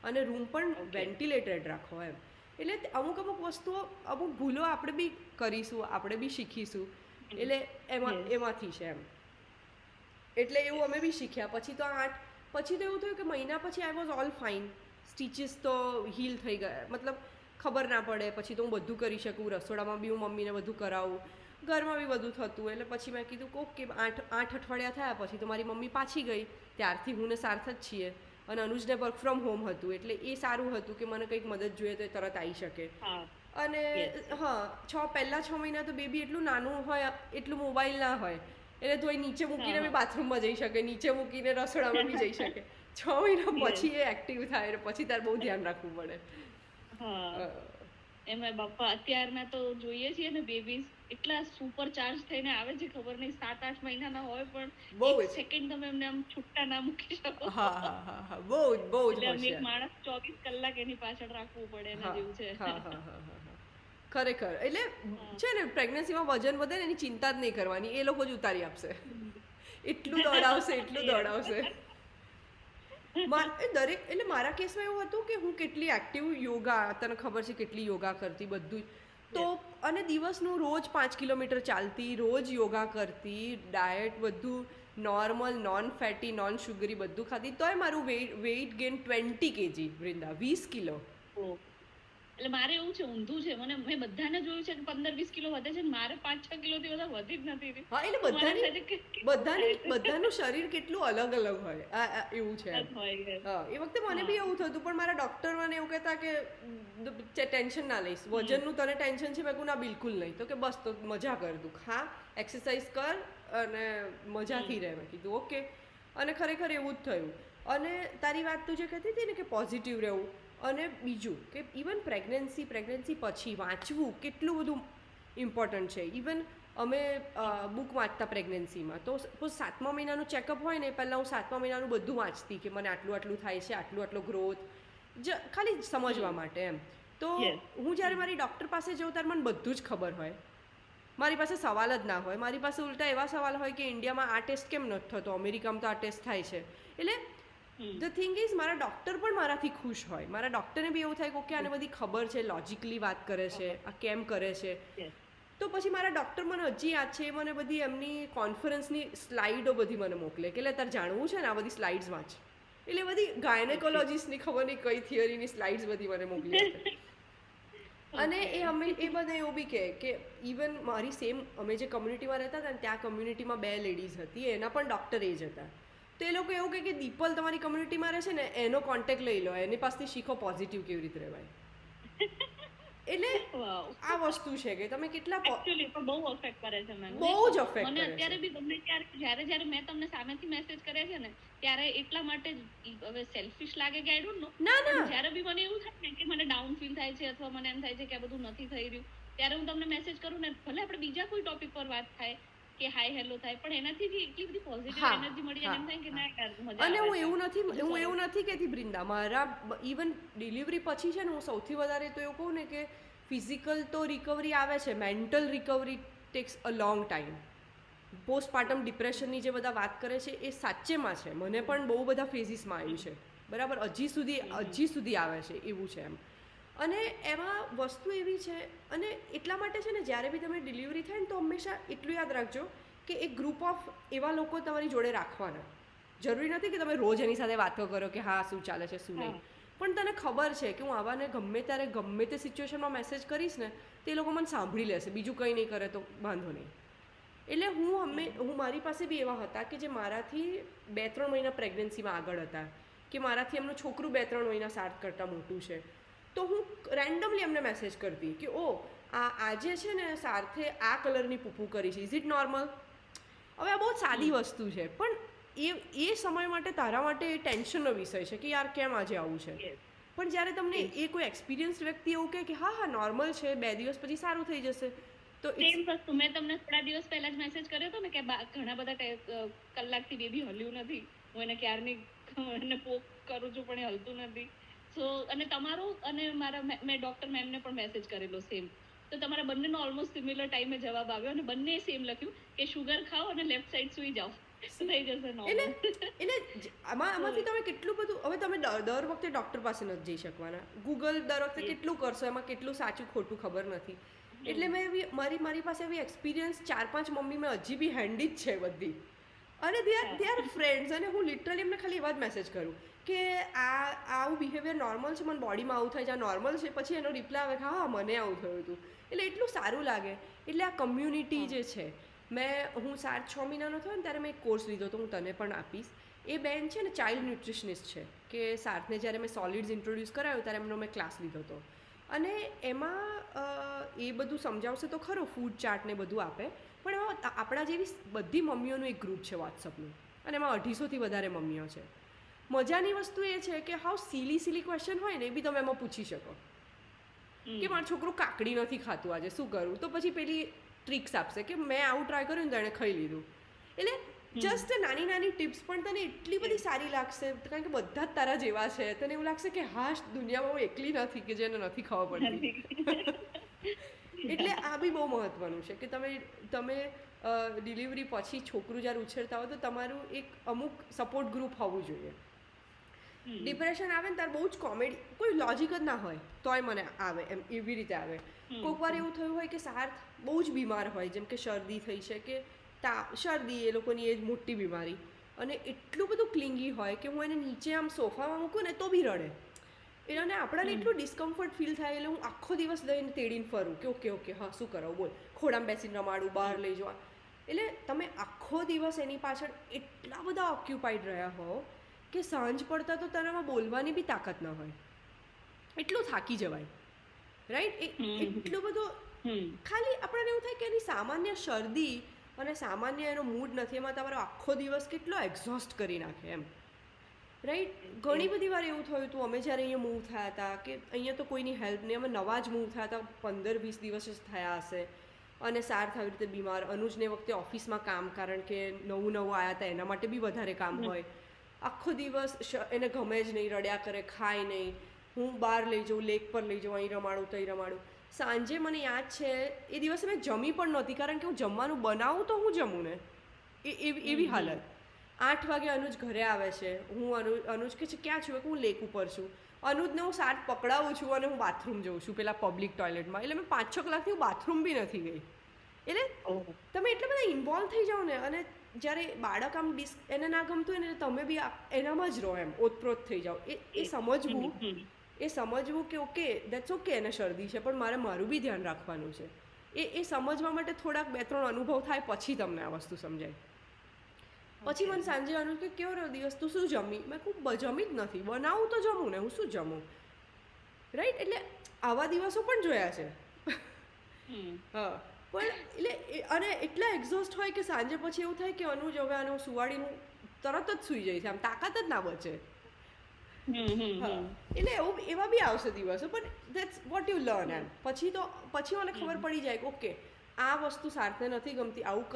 અને રૂમ પણ વેન્ટિલેટેડ રાખો એમ. એટલે અમુક વસ્તુઓ, અમુક ભૂલો આપણે બી કરીશું, આપણે બી શીખીશું. એટલે એમાંથી છે એમ. એટલે એવું અમે બી શીખ્યા. પછી તો એવું થયું કે મહિના પછી I was all fine. Stitches તો હીલ થઈ ગયા, મતલબ ખબર ના પડે. પછી તો હું બધું કરી શકું, રસોડામાં બી હું મમ્મીને બધું કરાવું, ઘરમાં બી બધું થતું. એટલે પછી મેં કીધું ઓકે, 8 અઠવાડિયા થયા પછી તો મારી મમ્મી પાછી ગઈ. ત્યારથી હું ને સાર્થ જ છીએ અને અનુજને વર્ક ફ્રોમ હોમ હતું એટલે એ સારું હતું કે મને કંઈક મદદ જોઈએ તો એ તરત આવી શકે. અને પહેલા 6 મહિના તો બેબી એટલું નાનું હોય, એટલું મોબાઈલ ના હોય એટલે તો એ નીચે મૂકીને બી બાથરૂમમાં જઈ શકે, નીચે મૂકીને રસોડામાં બી જઈ શકે. 6 મહિના પછી એ એક્ટિવ થાય પછી તારે બહુ ધ્યાન રાખવું પડે. એમાં બાપા અત્યારના તો જોઈએ છીએ ને બેબીઝ એટલા સુપર ચાર્જ થઈને આવે છે, ખબર નહીં 7-8 મહિનાના હોય પણ એક સેકન્ડ તમે એમને આમ છૂટા ના મૂકી શકો. બહુ જ એક માણસ 24 કલાક એની પાછળ રાખવું પડે એના જેવું છે. ખરેખર. એટલે છે ને પ્રેગ્નન્સીમાં વજન વધે ને એની ચિંતા જ નહીં કરવાની, એ લોકો જ ઉતારી આપશે. એટલું દોડાવશે. એટલે મારા કેસમાં એવું હતું કે હું કેટલી એક્ટિવ, યોગા, તને ખબર છે કેટલી યોગા કરતી બધું તો, અને દિવસનું રોજ 5 કિલોમીટર ચાલતી, રોજ યોગા કરતી, ડાયટ બધું normal, non fatty, non sugary બધું ખાતી, તોય મારું weight gain 20 kg, Vrinda, 20 kilo. એટલે મારે એવું છે, ઊંધું છે. મેં બધાને જોયું છે કે 15-20 કિલો વધે છે, મારે 5-6 કિલોથી વધારે વધી જ નથી રહી. હા, એટલે તો મને એમ થાય છે કે બધાનું શરીર કેટલું અલગ અલગ હોય, એવું છે એમ. હોય. હા, એ વખતે મને બી એવું થતું, પણ મારા ડૉક્ટર મને એવું કહેતા કે ટેન્શન ના લઈશ, વજનનું તને ટેન્શન છે? મેં કહું ના, બિલકુલ નહીં. તો કે બસ, તો મજા કર તું, ખા, એક્સરસાઇઝ કર અને મજાથી રહે. મેં કીધું ઓકે. અને ખરેખર એવું જ થયું. અને તારી વાત તું જે કહેતી હતી ને કે પોઝિટિવ રહેવું, અને બીજું કે ઇવન પ્રેગ્નન્સી પછી વાંચવું કેટલું બધું ઇમ્પોર્ટન્ટ છે. ઇવન અમે બુક વાંચતા પ્રેગ્નન્સીમાં, તો સપોઝ 7મા મહિનાનું ચેકઅપ હોય ને, પહેલાં હું 7મા મહિનાનું બધું વાંચતી કે મને આટલું થાય છે, આટલો ગ્રોથ, ખાલી સમજવા માટે એમ. તો હું જ્યારે મારી ડૉક્ટર પાસે જાઉં ત્યારે મને બધું જ ખબર હોય, મારી પાસે સવાલ જ ના હોય. મારી પાસે ઉલટા એવા સવાલ હોય કે ઇન્ડિયામાં આ ટેસ્ટ કેમ નથી થતો, અમેરિકામાં તો આ ટેસ્ટ થાય છે. એટલે ધ થિંગ ઇઝ, મારા ડૉક્ટર પણ મારાથી ખુશ હોય. મારા ડૉક્ટરને બી એવું થાય કે ઓકે, આને બધી ખબર છે, લોજિકલી વાત કરે છે, આ કેમ કરે છે. તો પછી મારા ડૉક્ટર મને હજી યાદ છે, મને બધી એમની કોન્ફરન્સની સ્લાઇડો બધી મને મોકલે કે તારે જાણવું છે ને, આ બધી સ્લાઇડ્સ વાંચ. એટલે બધી ગાયનેકોલોજીસ્ટની ખબર નહીં કઈ થિયરીની સ્લાઇડ્સ બધી મને મોકલી આપે. અને એ બધા એવું બી કે ઇવન મારી સેમ, અમે જે કમ્યુનિટીમાં રહેતા હતા ને, ત્યાં કમ્યુનિટીમાં 2 લેડીઝ હતી, એના પણ ડૉક્ટર એ જ હતા. તો એ લોકો એવું કહે કે દીપલ તમારી કમ્યુનિટીમાં રહે છે ને, એનો કોન્ટેક્ટ લઈ લો, એની પાસેથી શીખો પોઝિટિવ કેવી રીતે રહેવાય. એટલે આ વસ્તુ છે કે તમે કેટલા એકચ્યુઅલી પણ બહુ અફેક્ટ કરે છે મને. બહુ જ અફેક્ટ કરે છે. મને અત્યારે બી ગમે ત્યારે જ્યારે મેં તમને સામેથી મેસેજ કર્યા છે ને, ત્યારે એટલા માટે જ હવે સેલ્ફિશ લાગે કે આઈ ડોન્ટ નો, ના, જ્યારે બી મને એવું થાય ને કે મને ડાઉન ફીલ થાય છે, અથવા મને એમ થાય છે કે આ બધું નથી થઈ રહ્યું, ત્યારે હું તમને મેસેજ કરું ને, ભલે આપણે બીજા કોઈ ટોપિક પર વાત થાય કે હાય હેલો થાય, પણ એનાથી બી એટલી બધી પોઝિટિવ એનર્જી મળી જાય, એમ થાય કે ના યાર મજા આવે. અને હું એવું નથી કહેતી બ્રિંદા, મારા ઇવન ડિલિવરી પછી છે ને, હું સૌથી વધારે તો એવું કહું ને કે ફિઝિકલ તો રિકવરી આવે છે, mental recovery takes a long time. Postpartum ડિપ્રેશનની જે બધા વાત કરે છે એ સાચેમાં છે. મને પણ બહુ બધા ફેઝિસમાં આવ્યું છે, બરાબર, હજી સુધી આવે છે, એવું છે એમ. અને એમાં વસ્તુ એવી છે, અને એટલા માટે છે ને, જ્યારે બી તમે ડિલિવરી થાય ને, તો હંમેશા એટલું યાદ રાખજો કે એક ગ્રુપ ઓફ એવા લોકો તમારી જોડે રાખવાના. જરૂરી નથી કે તમે રોજ એની સાથે વાતો કરો કે હા શું ચાલે છે શું નહીં, પણ તને ખબર છે કે હું આવાને ગમે ત્યારે ગમે તે સિચ્યુએશનમાં મેસેજ કરીશ ને, તો એ લોકો મને સાંભળી લેશે, બીજું કંઈ નહીં કરે તો વાંધો નહીં. એટલે હું મારી પાસે બી એવા હતા કે જે મારાથી 2-3 મહિના પ્રેગ્નન્સીમાં આગળ હતા, કે મારાથી એમનું છોકરું 2-3 મહિના સાથ કરતાં મોટું છે. તો હું રેન્ડમલી એમને મેસેજ કરતી કે આજે છે ને સાથે આ કલરની પૂપું કરી છે, ઇઝ ઇટ નોર્મલ? હવે આ બહુ સાદી વસ્તુ છે, પણ એ સમય માટે તારા માટે એ ટેન્શનનો વિષય છે કે યાર કેમ આજે આવું છે. પણ જ્યારે તમને એ કોઈ એક્સપિરિયન્સ વ્યક્તિ એવું કહે કે હા નોર્મલ છે, 2 દિવસ પછી સારું થઈ જશે, તો સેમ વસ્તુ મેં તમને થોડા દિવસ પહેલા જ મેસેજ કર્યો હતો ને કે ઘણા બધા કલાકથી બેબી હલ્યું નથી, હું એને ક્યારની એને પોક કરું છું પણ એ હલતું નથી. સો અને તમારું અને મેં ડોક્ટર મેમને પણ મેસેજ કરેલો સેમ, તો તમારા બંનેનો ઓલમોસ્ટ સિમિલર ટાઈમે જવાબ આવ્યો, અને બંને સેમ લખ્યું કે શુગર ખાઓ અને લેફ્ટ સાઈડ સુઈ જાઓ, થઈ જશે નોર્મલ. એટલે આમાંથી તમે કેટલું બધું, હવે તમે દર વખતે ડૉક્ટર પાસે નથી જઈ શકવાના, ગૂગલ દર વખતે કેટલું કરશો, એમાં કેટલું સાચું ખોટું ખબર નથી. એટલે મારી પાસે એવી એક્સપિરિયન્સ 4-5 મમ્મી મેં હજી બી હેન્ડી જ છે બધી, અને દે આર ફ્રેન્ડ્સ. અને હું લિટરલી એમને ખાલી એવા જ મેસેજ કરું કે આવું બિહેવિયર નોર્મલ છે, મને બોડીમાં આવું થાય છે, આ નોર્મલ છે, પછી એનો રિપ્લાય આવે કે હા મને આવું થયું હતું. એટલે એટલું સારું લાગે. એટલે આ કમ્યુનિટી જે છે, હું 6 મહિનાનો થયો ને ત્યારે મેં એક કોર્સ લીધો હતો, હું તને પણ આપીશ. એ બેન છે ને ચાઇલ્ડ ન્યુટ્રિશનિસ્ટ છે, કે સાથને જ્યારે મેં સોલિડ્સ ઇન્ટ્રોડ્યુસ કરાવ્યું ત્યારે એમનો મેં ક્લાસ લીધો હતો. અને એમાં એ બધું સમજાવશે તો ખરો, ફૂડ ચાર્ટ ને બધું આપે, પણ એમાં આપણા જેવી બધી મમ્મીઓનું એક ગ્રુપ છે વોટ્સઅપનું, અને એમાં 250થી વધારે મમ્મીઓ છે. મજાની વસ્તુ એ છે કે હાવ સિલી ક્વેશ્ચન હોય ને એ બી તમે એમાં પૂછી શકો કે મારું છોકરું કાકડી નથી ખાતું, આજે શું કરું? તો પછી પેલી ટ્રિક્સ આપશે કે મેં આવું ટ્રાય કર્યું ને તો એણે ખાઈ લીધું. એટલે જસ્ટ નાની ટિપ્સ પણ તને એટલી બધી સારી લાગશે, કારણ કે બધા જ તારા જેવા છે. તને એવું લાગશે કે હા દુનિયામાં હું એકલી નથી કે જેને નથી ખબર પડતી. એટલે આ બી બહુ મહત્વનું છે કે તમે ડિલિવરી પછી છોકરું જ્યારે ઉછેરતા હો તો તમારું એક અમુક સપોર્ટ ગ્રુપ હોવું જોઈએ. ડિપ્રેશન આવે ને ત્યારે બહુ જ કોમેડી, કોઈ લોજિક જ ના હોય તોય મને આવે, એમ એવી રીતે આવે. કોઈક વાર એવું થયું હોય કે સાર્થ બહુ જ બીમાર હોય, જેમ કે શરદી થઈ છે કે શરદી, એ લોકોની એ જ મોટી બીમારી, અને એટલું બધું ક્લિંગી હોય કે હું એને નીચે આમ સોફામાં મૂકું ને તો બી રડે. અને આપણાને એટલું ડિસ્કમ્ફર્ટ ફીલ થાય એટલે હું આખો દિવસ લઈને તેડીને ફરું કે ઓકે હા શું કરાવું બોલ, ખોડામાં બેસીને રમાડું, બહાર લઈ જવા. એટલે તમે આખો દિવસ એની પાછળ એટલા બધા ઓક્યુપાઈડ રહ્યા હો કે સાંજ પડતા તો તારામાં બોલવાની બી તાકાત ન હોય, એટલું થાકી જવાય, રાઈટ? એટલું બધું ખાલી આપણને એવું થાય કે એની સામાન્ય શરદી અને સામાન્ય એનો મૂડ નથી, એમાં તમારો આખો દિવસ કેટલો એક્ઝોસ્ટ કરી નાખે એમ, રાઈટ? ઘણી બધી વાર એવું થયું હતું અમે જ્યારે અહીંયા મૂવ થયા હતા કે અહીંયા તો કોઈની હેલ્પ નહીં, અમે નવા જ મૂવ થયા હતા, 15-20 દિવસ જ થયા હશે અને સાર આવી રીતે બીમાર. અનુજને વખતે ઓફિસમાં કામ, કારણ કે નવું આવ્યા હતા એના માટે બી વધારે કામ હોય, આખો દિવસ એને ગમે જ નહીં, રડ્યા કરે, ખાય નહીં. હું બહાર લઈ જાઉં, લેક પર લઈ જાઉં, અહીં રમાડું તહીં રમાડું. સાંજે મને યાદ છે એ દિવસે મેં જમી પણ નહોતી, કારણ કે હું જમવાનું બનાવું તો હું જમું ને, એવી હાલત. 8 વાગે અનુજ ઘરે આવે છે, હું અનુજ કે છે ક્યાં છું, કે હું લેક ઉપર છું. અનુજને હું 7 પકડાવું છું અને હું બાથરૂમ જઉં છું પેલા પબ્લિક ટોયલેટમાં. એટલે મેં 5-6 કલાકથી હું બાથરૂમ બી નથી ગઈ. એટલે તમે એટલા બધા ઇન્વોલ્વ થઈ જાઓ ને, અને જ્યારે બાળક આમ એને ના ગમતું હોય ને તમે બી એનામાં જ રહો, એમ ઓતપ્રોત થઈ જાઓ. એ સમજવું કે ઓકે દેટ્સ ઓકે એને શરદી છે પણ મારું બી ધ્યાન રાખવાનું છે. એ સમજવા માટે થોડાક 2-3 અનુભવ થાય પછી તમને આ વસ્તુ સમજાય. પછી મને સાંજે અનુજ કે કેવો રહ્યો દિવસ, તું શું જમી? મેં કહું જમી જ નથી, બનાવું તો જમું ને, હું શું જમું, રાઈટ? એટલે આવા દિવસો પણ જોયા છે. હા, પણ એટલે અને એટલા એક્ઝોસ્ટ હોય કે સાંજે પછી એવું થાય કે અનુજ હવે આને સુવાડીનું તરત જ સૂઈ જાય છે, આમ તાકાત જ ના બચે. એટલે એવા બી આવશે દિવસો, પણ દેટ્સ વોટ યુ લર્ન એમ. પછી મને ખબર પડી જાય કે ઓકે આ વસ્તુ સાર્થને નથી ગમતી, આવું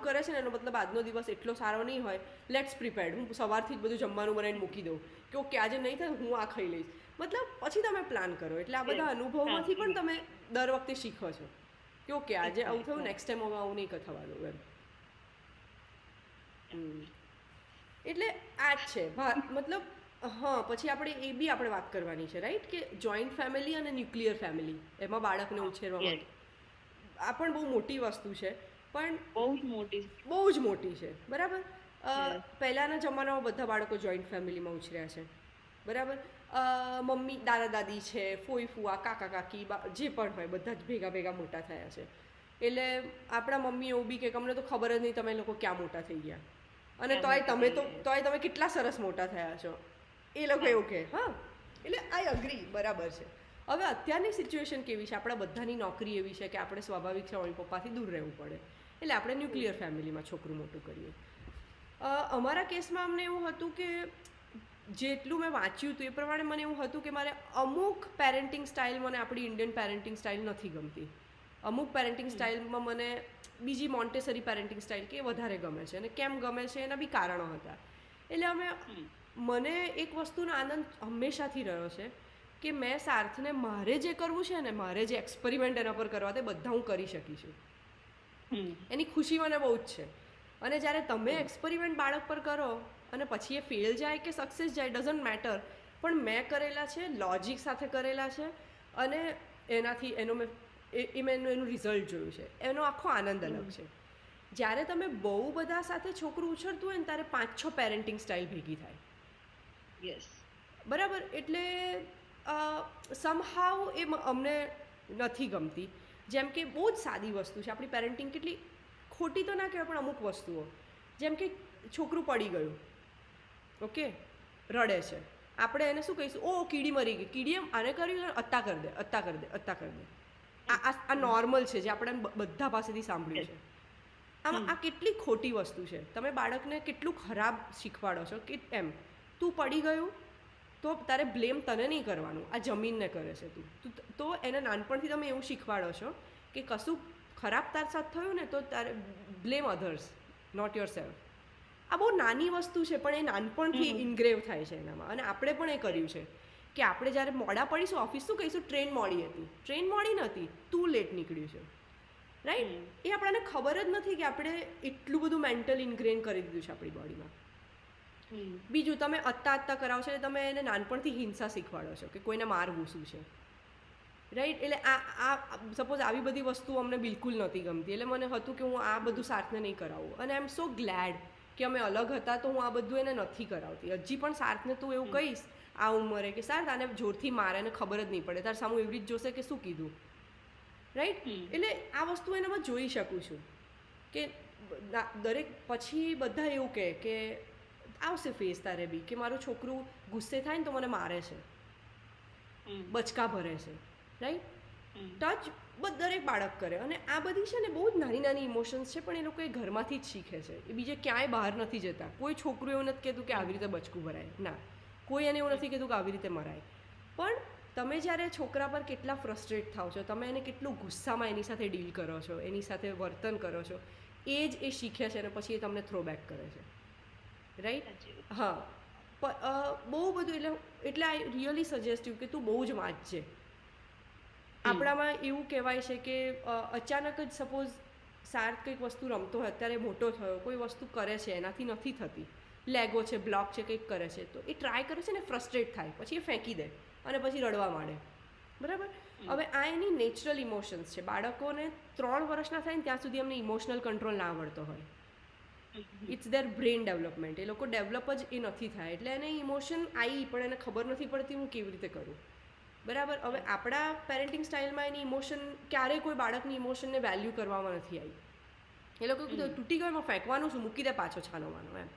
કરે છે ને એનો મતલબ આજનો દિવસ એટલો સારો નહીં હોય, લેટ્સ પ્રિપેર્ડ. હું સવારથી જ બધું જમવાનું બનાવીને મૂકી દઉં કે ઓકે આજે નહીં થાય હું આ ખાઈ લઈશ. મતલબ પછી તમે પ્લાન કરો. એટલે આ બધા અનુભવમાંથી પણ તમે દર વખતે શીખો છો કે ઓકે આજે આવું થયું, નેક્સ્ટ ટાઈમ હવે આવું નહીં થવા દઉં એમ. એટલે આ જ છે મતલબ. હા, પછી આપણે આપણે વાત કરવાની છે, રાઈટ? કે જોઈન્ટ ફેમિલી અને ન્યુક્લિયર ફેમિલી, એમાં બાળકને ઉછેરવા માટે આ પણ બહુ મોટી વસ્તુ છે, પણ બહુ જ મોટી છે, બરાબર? પહેલાંના જમાનામાં બધા બાળકો જોઈન્ટ ફેમિલીમાં ઉછર્યા છે, બરાબર? મમ્મી, દાદા દાદી છે, ફોઈ ફુવા, કાકા કાકી, જે પણ હોય બધા જ ભેગા મોટા થયા છે. એટલે આપણા મમ્મી એવું બી કે અમને તો ખબર જ નહીં તમે લોકો ક્યાં મોટા થઈ ગયા, અને તોય તમે કેટલા સરસ મોટા થયા છો, એ લોકો એવું કહે. હા, એટલે આઈ અગ્રી, બરાબર છે. હવે અત્યારની સિચ્યુએશન કેવી છે? આપણા બધાની નોકરી એવી છે કે આપણે સ્વાભાવિક છે મમ્મી પપ્પાથી દૂર રહેવું પડે, એટલે આપણે ન્યુક્લિયર ફેમિલીમાં છોકરું મોટું કરીએ. અમારા કેસમાં અમને એવું હતું કે જેટલું મેં વાંચ્યું હતું એ પ્રમાણે મને એવું હતું કે મારે અમુક પેરેન્ટિંગ સ્ટાઇલ, મને આપણી ઇન્ડિયન પેરેન્ટિંગ સ્ટાઇલ નથી ગમતી. અમુક પેરેન્ટિંગ સ્ટાઇલમાં મને બીજી મોન્ટેસરી પેરેન્ટિંગ સ્ટાઇલ કે વધારે ગમે છે, અને કેમ ગમે છે એના બી કારણો હતા. એટલે મને એક વસ્તુનો આનંદ હંમેશાથી રહ્યો છે કે મેં સાર્થને મારે જે કરવું છે ને, મારે જે એક્સપેરિમેન્ટ એના પર કરવા તે બધા હું કરી શકી છું. એની ખુશી મને બહુ જ છે. અને જ્યારે તમે એક્સપેરિમેન્ટ બાળક પર કરો અને પછી એ ફેલ જાય કે સક્સેસ જાય, ડઝન્ટ મેટર, પણ મેં કરેલા છે, લોજિક સાથે કરેલા છે, અને એનાથી મેં એનું રિઝલ્ટ જોયું છે, એનો આખો આનંદ અલગ છે. જ્યારે તમે બહુ બધા સાથે છોકરું ઉછળતું હોય ને ત્યારે 5-6 પેરેન્ટિંગ સ્ટાઇલ ભેગી થાય. બરાબર? એટલે સમહાવ એ અમને નથી ગમતી. જેમ કે બહુ જ સાદી વસ્તુ છે, આપણી પેરેન્ટિંગ કેટલી ખોટી તો ના કહેવાય, પણ અમુક વસ્તુઓ, જેમ કે છોકરું પડી ગયું, ઓકે, રડે છે, આપણે એને શું કહીશું? ઓ કીડી મરી ગઈ, કીડીએ આને કર્યું, અત્તા કરી દે. આ નોર્મલ છે, જે આપણે બધા પાસેથી સાંભળ્યું છે. આમાં આ કેટલી ખોટી વસ્તુ છે. તમે બાળકને કેટલું ખરાબ શીખવાડો છો કે એમ તું પડી ગયું તો તારે બ્લેમ તને નહીં કરવાનું, આ જમીનને કરે છે તું. તો એને નાનપણથી તમે એવું શીખવાડો છો કે કશું ખરાબ તાર સાથે થયું ને તો તારે blame others, not yourself. આ બહુ નાની વસ્તુ છે, પણ એ નાનપણથી ઇન્ગ્રેવ થાય છે એનામાં. અને આપણે પણ એ કર્યું છે કે આપણે જ્યારે મોડા પડીશું ઓફિસ, શું કહીશું? ટ્રેન મોડી હતી. ટ્રેન મોડી નહોતી, તું લેટ નીકળ્યું છે, રાઈટ? એ આપણને ખબર જ નથી કે આપણે એટલું બધું મેન્ટલ ઇન્ગ્રેન કરી દીધું છે આપણી બોડીમાં. બીજું, તમે અત્તા કરાવો છો એટલે તમે એને નાનપણથી હિંસા શીખવાડો છો કે કોઈને મારવું શું છે, રાઈટ? એટલે આ સપોઝ આવી બધી વસ્તુ અમને બિલકુલ નહોતી ગમતી. એટલે મને હતું કે હું આ બધું સાર્થને નહીં કરાવું, અને આઈ એમ સો ગ્લેડ કે અમે અલગ હતા તો હું આ બધું એને નથી કરાવતી. હજી પણ સાર્થને તું એવું કહીશ આ ઉંમરે કે સાર તાને જોરથી મારે ને ખબર જ નહીં પડે, તાર સામું એવી જ જોશે કે શું કીધું, રાઈટ. એટલે આ વસ્તુ એનામાં જોઈ શકું છું કે દરેક પછી બધા એવું કહે કે આવશે ફેસ તારે બી કે મારું છોકરું ગુસ્સે થાય ને તો મને મારે છે, બચકા ભરે છે, રાઈટ. ટચ દરેક બાળક કરે, અને આ બધી છે ને બહુ જ નાની નાની ઇમોશન્સ છે, પણ એ લોકો એ ઘરમાંથી જ શીખે છે, એ બીજે ક્યાંય બહાર નથી જતા. કોઈ છોકરું એવું નથી કહેતું કે આવી રીતે બચકું ભરાય, ના, કોઈ એને એવું નથી કહેતું કે આવી રીતે મરાય. પણ તમે જ્યારે છોકરા પર કેટલા ફ્રસ્ટ્રેટ થાવ છો, તમે એને કેટલું ગુસ્સામાં એની સાથે ડીલ કરો છો, એની સાથે વર્તન કરો છો, એ જ એ શીખે છે અને પછી એ તમને થ્રોબેક કરે છે, રાઈટ. હા, બહુ બધું. એટલે આઈ રિયલી સજેસ્ટિવ કે તું બહુ જ વાંચજે. આપણામાં એવું કહેવાય છે કે અચાનક જ સપોઝ સાર્થ કંઈક વસ્તુ રમતો હોય, અત્યારે મોટો થયો, કોઈ વસ્તુ કરે છે એનાથી નથી થતી, લેગો છે, બ્લોક છે, કંઈક કરે છે, તો એ ટ્રાય કરે છે ને ફ્રસ્ટ્રેટ થાય, પછી એ ફેંકી દે અને પછી રડવા માંડે, બરાબર. હવે આ એની નેચરલ ઇમોશન્સ છે. બાળકોને 3 વર્ષના થાય ને ત્યાં સુધી એમને ઇમોશનલ કંટ્રોલ ના આવડતો હોય. ઇટ્સ ધેર બ્રેઇન ડેવલપમેન્ટ, એ લોકો ડેવલપ જ એ નથી થાય, એટલે એને ઇમોશન આવી પણ એને ખબર નથી પડતી હું કેવી રીતે કરું, બરાબર. હવે આપણા પેરેન્ટિંગ સ્ટાઇલમાં એની ઇમોશન ક્યારેય કોઈ બાળકની ઇમોશનને વેલ્યુ કરવામાં નથી આવી. એ લોકો કીધું તૂટી ગયો એમાં ફેંકવાનું શું, મૂકી દે પાછો છાનોવાનો એમ.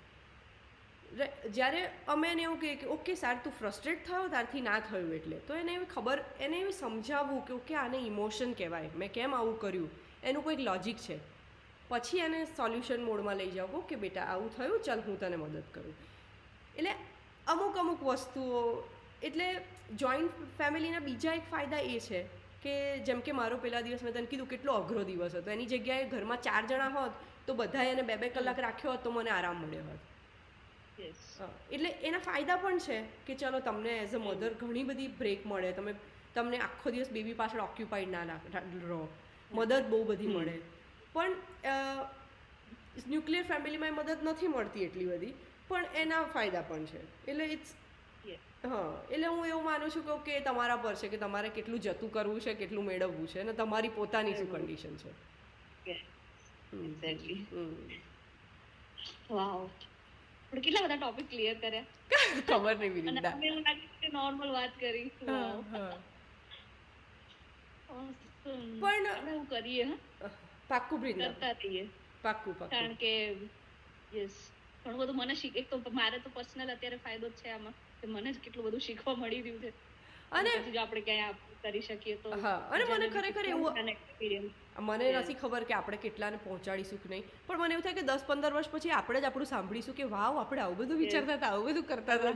જ્યારે અમે એને એવું કહીએ કે ઓકે સાર તું ફ્રસ્ટ્રેટ થયો, તારથી ના થયું, એટલે તો એને એવી ખબર, એને એવી સમજાવવું કે ઓકે આને ઇમોશન કહેવાય, મેં કેમ આવું કર્યું, એનું કોઈક લોજિક છે, પછી એને સોલ્યુશન મોડમાં લઈ જાઓ, ઓકે બેટા આવું થયું, ચાલ હું તને મદદ કરું. એટલે અમુક વસ્તુઓ. એટલે જોઈન્ટ ફેમિલીના બીજા એક ફાયદા એ છે કે જેમ કે મારો પહેલા દિવસ મેં તને કીધું કેટલો અઘરો દિવસ હતો, એની જગ્યાએ ઘરમાં 4 જણા હોત તો બધાએ એને 2-2 કલાક રાખ્યો હોત તો મને આરામ મળ્યો હોત. એટલે એના ફાયદા પણ છે કે ચલો તમને એઝ અ મધર ઘણી બધી બ્રેક મળે, તમને આખો દિવસ બેબી પાછળ ઓક્યુપાઈડ ના રહો, મદદ બહુ બધી મળે. પણ ન્યુક્લિયર ફેમિલીમાં મદદ નથી મળતી એટલી બધી, પણ એના ફાયદા પણ છે. એટલે હા, એટલે હું એવું માનું છું કે ઓકે તમારા પર છે કે તમારે કેટલું જતું કરવું છે, કેટલું મેળવવું છે, અને તમારી પોતાની શું કન્ડિશન છે. વાવ, આપણે કેટલા બધા ટોપિક ક્લિયર કર્યા, ખબર નહીં વિનિતા, અને એવું લાગે કે નોર્મલ વાત કરી. પણ આપણે એવું કરીએ, પાક્કું બ્રિંદા, કરતા રહીએ, પાક્કું. કારણ કે યસ ઘણું બધું મને એક તો મારે તો પર્સનલ અત્યારે ફાયદો જ છે આમાં કે મને જ કેટલું બધું શીખવા મળી રહ્યું છે, અને પછી જો આપણે ક્યાંય કરી શકીએ તો. હા, અને મને ખરેખર એવું મને નથી ખબર કે આપણે કેટલાને પહોંચાડીશું કે નહીં, પણ મને એવું થાય કે 10-15 વર્ષ પછી આપણે જ આપણું સાંભળીશું કે વાવ આપણે આવું બધું વિચારતા હતા, આવું બધું કરતા હતા,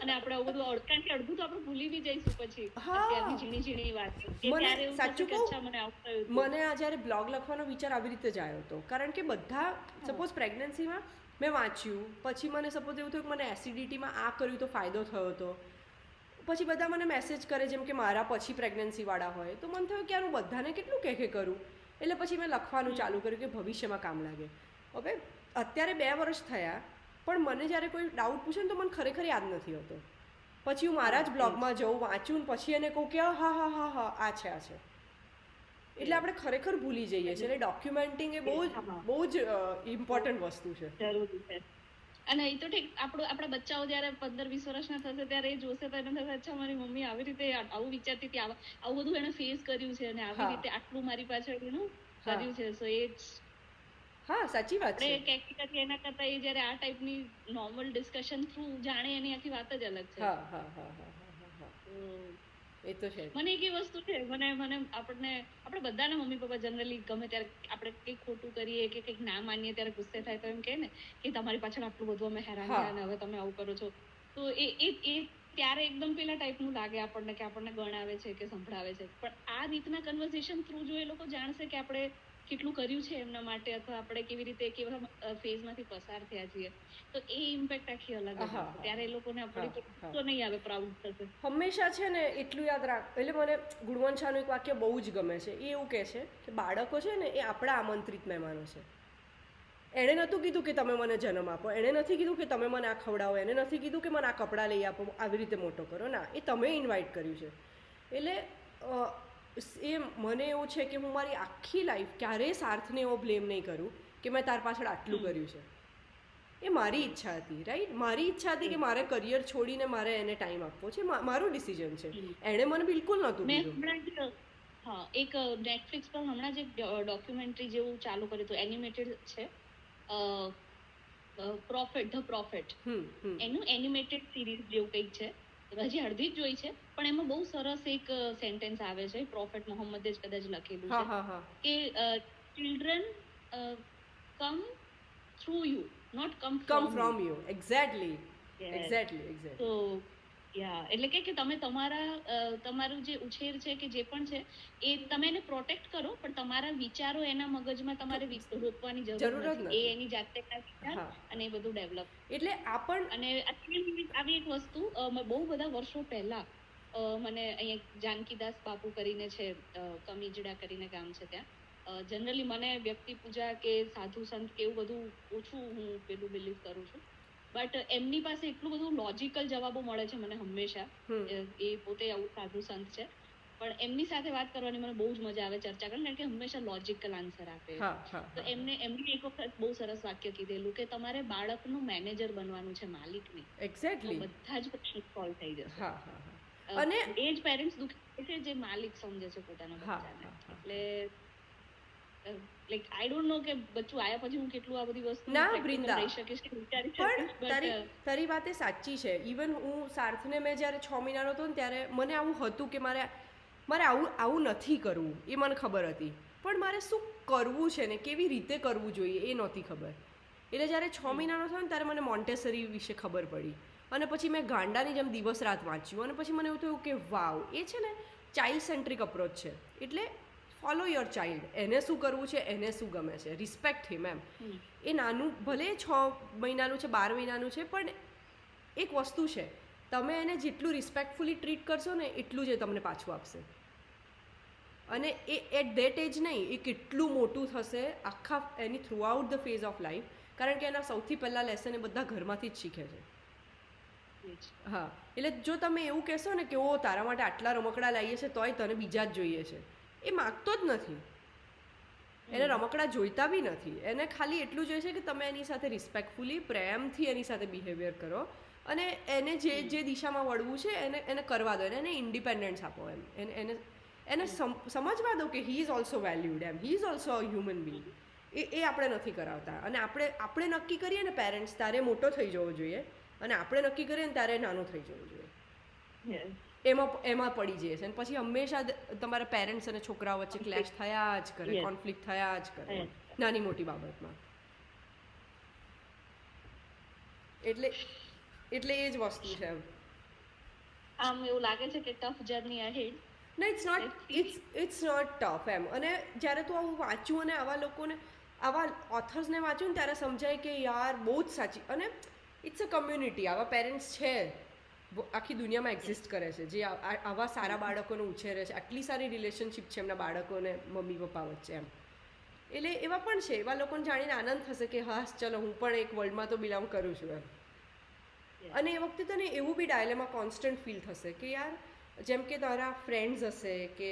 અને આપણે આવું બધું કારણ કે અડધું તો આપણે ભૂલી બી જઈશું પછી અત્યારની ઝીણી વાત. મને સાચું કહું, મને આ જ્યારે બ્લોગ લખવાનો વિચાર આવી રીતે જ આવ્યો હતો, કારણ કે બધા સપોઝ પ્રેગ્નન્સીમાં મેં વાંચ્યું, પછી મને સપોઝ એવું થયું કે મને એસિડિટીમાં આ કર્યું તો ફાયદો થયો હતો, પછી બધા મને મેસેજ કરે જેમ કે મારા પછી પ્રેગ્નન્સીવાળા હોય, તો મને થયું કે હું બધાને કેટલું કહે કરું, એટલે પછી મેં લખવાનું ચાલુ કર્યું કે ભવિષ્યમાં કામ લાગે. હવે અત્યારે 2 વર્ષ થયા, પણ મને જ્યારે કોઈ ડાઉટ પૂછે ને તો મને ખરેખર યાદ નથી હોતો, પછી હું મારા જ બ્લોગમાં જઉં, વાંચું ને પછી એને કહું કે હા આ છે. એટલે આપણે ખરેખર ભૂલી જઈએ છીએ, એટલે ડોક્યુમેન્ટિંગ એ બહુ જ ઇમ્પોર્ટન્ટ વસ્તુ છે, જરૂરી છે. અને એ તો ઠીક, આપણા બચ્ચાઓ જ્યારે 15-20 વર્ષના થશે ત્યારે એ જોશે તો એને થશે અચ્છા મારી મમ્મી આવી રીતે આવું વિચારતી હતી, આવું બધું એને ફેસ કર્યું છે અને આવી રીતે આટલું મારી પાછળ કર્યું છે. સો એ હા, સાચી વાત છે. આપણે ક્યાંક એના કરતા એ જ્યારે આ ટાઈપની નોર્મલ ડિસ્કશન થ્રુ જાણે એની આખી વાત જ અલગ છે. એ તો છે. મને એક વસ્તુ છે, મને આપણે બધાના મમ્મી પપ્પા જનરલી ગમે ત્યારે આપણે કંઈક ખોટું કરીએ કે કંઈક ના માનીએ ત્યારે ગુસ્સે થાય તો એમ કહે ને કે તમારી પાછળ આટલું બધું અમે હેરાન થયા અને હવે તમે આવું કરો છો, તો એ ત્યારે એકદમ પેલા ટાઈપનું લાગે આપણને કે આપણને ગણાવે છે કે સંભળાવે છે. પણ આ રીતના કન્વર્સેશન થ્રુ જો એ લોકો જાણશે કે આપણે કેટલું કર્યું છે એમના માટે, અથવા આપણે કેવી રીતે કેવા ફેઝમાંથી પસાર થયા છીએ, તો એ ઇમ્પેક્ટ આખી અલગ હશે. ત્યારે એ લોકોને આપણી તો નહીં આવે, પ્રાઉડ થશે. હંમેશા છે ને એટલું યાદ રાખ. એટલે મને ગુણવંત શાહનું એક વાક્ય બહુ જ ગમે છે. એ એવું કહે છે કે બાળકો છે ને એ આપણા આમંત્રિત મહેમાનો છે. એણે નહોતું કીધું કે તમે મને જન્મ આપો, એણે નથી કીધું કે તમે મને આ ખવડાવો, એને નથી કીધું કે મને આ કપડાં લઈ આપો, આવી રીતે મોટો કરો. ના, એ તમે ઇન્વાઇટ કર્યું છે. એટલે એ મને એવું છે કે હું મારી આખી લાઈફ ક્યારેય સાર્થને એવો બ્લેમ નહીં કરું કે મેં તાર પાછળ આટલું કર્યું છે. એ મારી ઈચ્છા હતી, રાઈટ? મારી ઈચ્છા હતી કે મારે કરિયર છોડીને મારે એને ટાઈમ આપવો છે, મારું ડિસિઝન છે. એણે મને બિલકુલ નહોતું મેં કીધું. હમણાં જ એક નેટફ્લિક્સ પર હમણાં જ એક ડોક્યુમેન્ટરી જેવું ચાલુ કર્યું હતું, એનિમેટેડ છે, ધ પ્રોફેટ. એનું એનિમેટેડ સિરીઝ જેવું કંઈક છે, હજી અડધી જ જોઈ છે, પણ એમાં બહુ સરસ એક સેન્ટેન્સ આવે છે, પ્રોફેટ મોહમ્મદે જ કદાચ લખેલું છે કે children come through you, not come from you. Exactly. તો એટલે કે તમે તમારું જે ઉછેર છે કે જે પણ છે એ તમે એને પ્રોટેક્ટ કરો, પણ તમારા વિચારો એના મગજમાં તમારે રોકવાની જરૂર નથી. એ એની જાતે વિચાર અને એ બધું ડેવલપ. એટલે અને આવી એક વસ્તુ બહુ બધા વર્ષો પહેલા મને અહીંયા જાનકીદાસ બાપુ કરીને છે, કમીજડા કરીને ગામ છે, ત્યાં જનરલી મને વ્યક્તિ પૂજા કે સાધુ સંત કે એવું બધું ઓછું હું પેલું બિલીવ કરું છું, બટ એમની પાસે એટલું બધું લોજિકલ જવાબો મળે છે મને હંમેશા. એ પોતે આવું સાધુ સંત છે, પણ એમની સાથે વાત કરવાની મને બહુ જ મજા આવે ચર્ચા કરવાની, કારણ કે હંમેશા લોજિકલ આન્સર આપે. તો એમને એક વખત બહુ સરસ વાક્ય કીધેલું કે તમારે બાળકનું મેનેજર બનવાનું છે, માલિક નહીં. એક્ઝેક્ટલી. બધા જ પ્રશ્ન સોલ્વ થઈ જશે. અને એ જ પેરેન્ટ્સ દુખી છે જે માલિક સમજે છે પોતાના બચ્ચાને. એટલે લાઈક આઈ ડોન્ટ નો કે બચ્ચું આયા પછી હું કેટલું આ બધી વસ્તુ ના બ્રિંદા, રહી શકીશ કે વિચારી પણ શકીશ. તારી વાત એ સાચી છે. ઇવન હું સાર્થને મેં જ્યારે 6 મહિનાનો હતો ને ત્યારે મને આવું હતું કે મારે આવું નથી કરવું, એ મને ખબર હતી, પણ મારે શું કરવું છે ને કેવી રીતે કરવું જોઈએ એ નહોતી ખબર. એટલે જ્યારે 6 મહિનાનો થયો ને ત્યારે મને મોન્ટેસરી વિશે ખબર પડી, અને પછી મેં ગાંડાની જેમ દિવસ રાત વાંચ્યું, અને પછી મને એવું થયું કે વાવ, એ છે ને ચાઇલ્ડ સેન્ટ્રિક અપ્રોચ છે. એટલે ફોલો યોર ચાઇલ્ડ, એને શું કરવું છે, એને શું ગમે છે, રિસ્પેક્ટ હિમ. એમ એ નાનું ભલે 6 મહિનાનું છે, 12 મહિનાનું છે, પણ એક વસ્તુ છે, તમે એને જેટલું રિસ્પેક્ટફુલી ટ્રીટ કરશો ને એટલું જ એ તમને પાછું આપશે. અને એ એટ ધેટ એજ નહીં, એ કેટલું મોટું થશે આખા એની throughout the phase of life, કારણ કે એના સૌથી પહેલાં લેસન એ બધા ઘરમાંથી જ શીખે છે. એટલે જો તમે એવું કહેશો ને કે ઓ તારા માટે આટલા રમકડા લાવીએ છે તોય તને બીજા જ જોઈએ છે, એ માગતો જ નથી. એને રમકડા જોઈતા બી નથી, એને ખાલી એટલું જોઈએ છે કે તમે એની સાથે રિસ્પેક્ટફુલી, પ્રેમથી એની સાથે બિહેવિયર કરો, અને એને જે દિશામાં વળવું છે એને કરવા દો, એને ઇન્ડિપેન્ડન્સ આપો. એને સમજવા દો કે હી ઇઝ ઓલ્સો વેલ્યુડ, એમ he is also a human being. એ આપણે નથી કરાવતા, અને આપણે નક્કી કરીએ ને પેરેન્ટ્સ તારે મોટો થઈ જવો જોઈએ, અને આપણે નક્કી કરીએ ને ત્યારે નાનું થઈ જવું જોઈએ, એમાં પડી જઈએ છે. અને પછી હંમેશા તમારા પેરેન્ટ્સ અને છોકરાઓ વચ્ચે ક્લેશ થયા જ કરે, કોન્ફ્લિક્ટ થયા જ કરે નાની મોટી બાબતમાં. એટલે એ જ વસ્તુ છે. આમ એવું લાગે છે કે ટફ જર્ની અહેડ. ના, ઇટ્સ નોટ ટફ એમ. અને જ્યારે તું આવું વાંચ્યું અને આવા લોકોને, આવા ઓથર્સને વાંચ્યું ને ત્યારે સમજાય કે યાર બહુ જ સાચી. અને ઇટ્સ અ કમ્યુનિટી, આવા પેરેન્ટ્સ છે આખી દુનિયામાં એક્ઝિસ્ટ કરે છે જે આવા સારા બાળકોને ઉછેરે છે, આટલી સારી રિલેશનશિપ છે એમના બાળકોને મમ્મી પપ્પા વચ્ચે. એમ એટલે એવા પણ છે, એવા લોકોને જાણીને આનંદ થશે કે હા ચલો હું પણ એક વર્લ્ડમાં તો બિલોંગ કરું છું. એમ અને એ વખતે તને એવું બી ડાયલેમાં કોન્સ્ટન્ટ ફીલ થશે કે યાર જેમ કે તારા ફ્રેન્ડ્સ હશે કે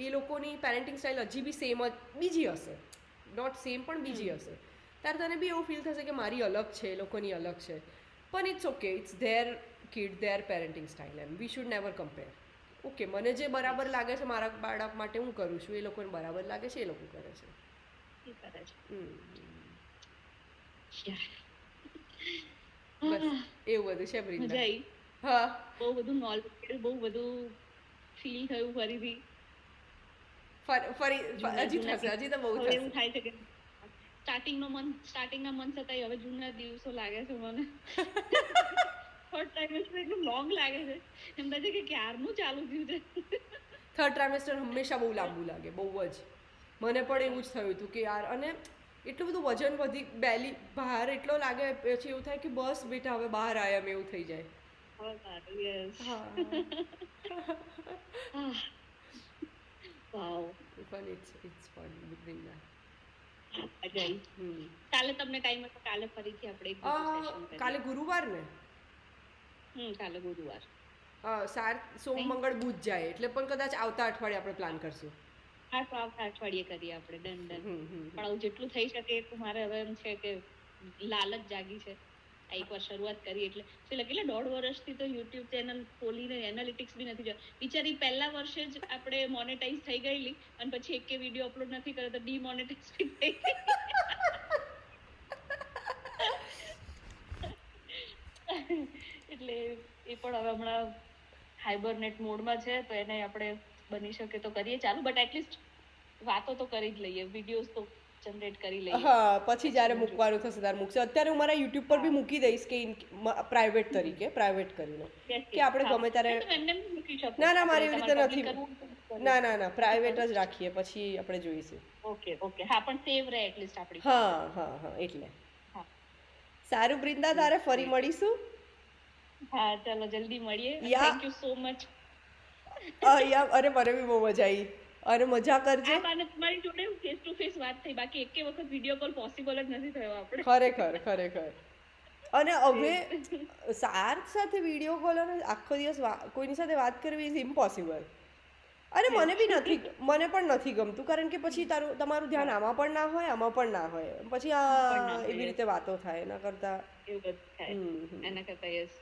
એ લોકોની પેરેન્ટિંગ સ્ટાઇલ હજી બી સેમ જ બીજી હશે, નોટ સેમ પણ બીજી હશે, ત્યારે તને બી એવું ફીલ થશે કે મારી અલગ છે, એ લોકોની અલગ છે. પણ it's okay, it's their kid, their parenting style. એમ we should never compare. Okay, મને જે બરાબર લાગે છે મારા બાળક માટે હું કરું છું, એ લોકોને બરાબર લાગે છે એ લોકો કરે છે. બસ એવું બધું છે બ્રિંદા. હા, બહુ બધું નોલેજ, બહુ બધું ફીલ થયું ફરીથી. હજી થશે, હજી તો બહુ થશે. એવું થાય છે કે સ્ટાર્ટિંગના મન છતાંય હવે જૂના દિવસો લાગે છે મને. થર્ડ ટ્રાઇમેસ્ટર એટલું લોંગ લાગે છે, એમ થાય છે કે ક્યારનું ચાલુ થયું છે. થર્ડ ટ્રાઇમેસ્ટર હંમેશા બહુ લાંબુ લાગે, બહુ જ. મને પણ એવું જ થયું હતું કે યાર, અને એટલું બધું વજન વધી, બેલી બહાર એટલો લાગે, પછી એવું થાય કે બસ બેટા હવે બહાર આવ્યા એમ એવું થઈ જાય. કાલે તમને ટાઈમ હતો? કાલે ફરીથી આપણે કાલે ગુરુવાર ને? કાલે ગુરુવાર. સોમ મંગળ બુધ જાય એટલે પણ કદાચ આવતા અઠવાડિયે આપણે પ્લાન કરશું. હા, તો આવતા અઠવાડિયે કરીએ આપણે. ડન. પણ જેટલું થઈ શકે એટલું મારે હવે એમ છે કે લાલચ જાગી છે. આ એકવાર શરૂઆત કરી એટલે કેટલા 1.5 વર્ષથી તો યુટ્યુબ ચેનલ ખોલીને એનાલિટિક્સ બી નથી જોયા. બિચારી પહેલા વર્ષે જ આપણે મોનેટાઈઝ થઈ ગયેલી અને પછી એક વિડીયો અપલોડ નથી કર્યો તો ડીમોનેટાઈઝ થઈ ગઈ. એટલે એ પણ હવે હમણાં હાઇબરનેટ મોડમાં છે તો એને આપણે બની શકે તો કરીએ ચાલુ, બટ એટલીસ્ટ વાતો તો કરી જ લઈએ, વિડીયોઝ તો જનરેટ કરી લઈએ. હા, પછી જ્યારે મૂકવાનું થશે ત્યારે મૂકશે. અત્યારે હું મારા યુટ્યુબ પર બી મૂકી દઈશ કે પ્રાઇવેટ તરીકે, પ્રાઇવેટ કરીને, કે આપણે ગમે ત્યારે. ના ના, મારી એવી રીતે નથી. ના ના ના, પ્રાઇવેટ જ રાખીએ, પછી આપણે જોઈશું. ઓકે ઓકે, હા, પણ સેવ રહે એટલીસ્ટ આપણી. હા હા હા, એટલે સારું બ્રિંદા, તારે ફરી મળીશું. હા, ચાલો જલ્દી મળીએ. Thank you so much. અરે મને બી બહુ મજા આવી, અને મજા કરજે. અને તમારી જોડે ફેસ ટુ ફેસ વાત થઈ, બાકી એક વખત વિડીયો કોલ પોસિબલ જ નથી થયો આપણે. ખરેખર ખરેખર. અને હવે સાર્થ સાથે વિડીયો કોલ અને આખો દિવસ કોઈની સાથે વાત કરવી ઇઝ ઇમ્પોસિબલ. અને મને પણ નથી ગમતું, કારણ કે પછી તમારું ધ્યાન આમાં પણ ના હોય, આમાં પણ ના હોય, પછી એવી રીતે વાતો થાય. એના કરતા એના કરતા યસ,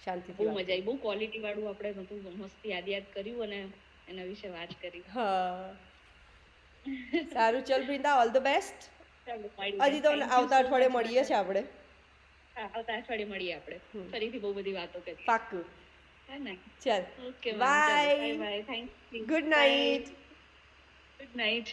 શાંતિથી બહુ મજા આવી, બહુ ક્વોલિટી વાળું આપણે બધું મસ્ત યાદ કર્યું અને એના વિશે વાત કરી. હા, સારું, ચલ બ્રિંદા, ઓલ ધ બેસ્ટ. હજી તો આવતા અઠવાડિયે મળીએ છીએ આપણે. આવતા અઠવાડિયે મળીએ આપણે, ફરીથી બહુ બધી વાતો કરીએ. પાક્કું. ચાલ, okay, bye bye, thank you, good night. Good night.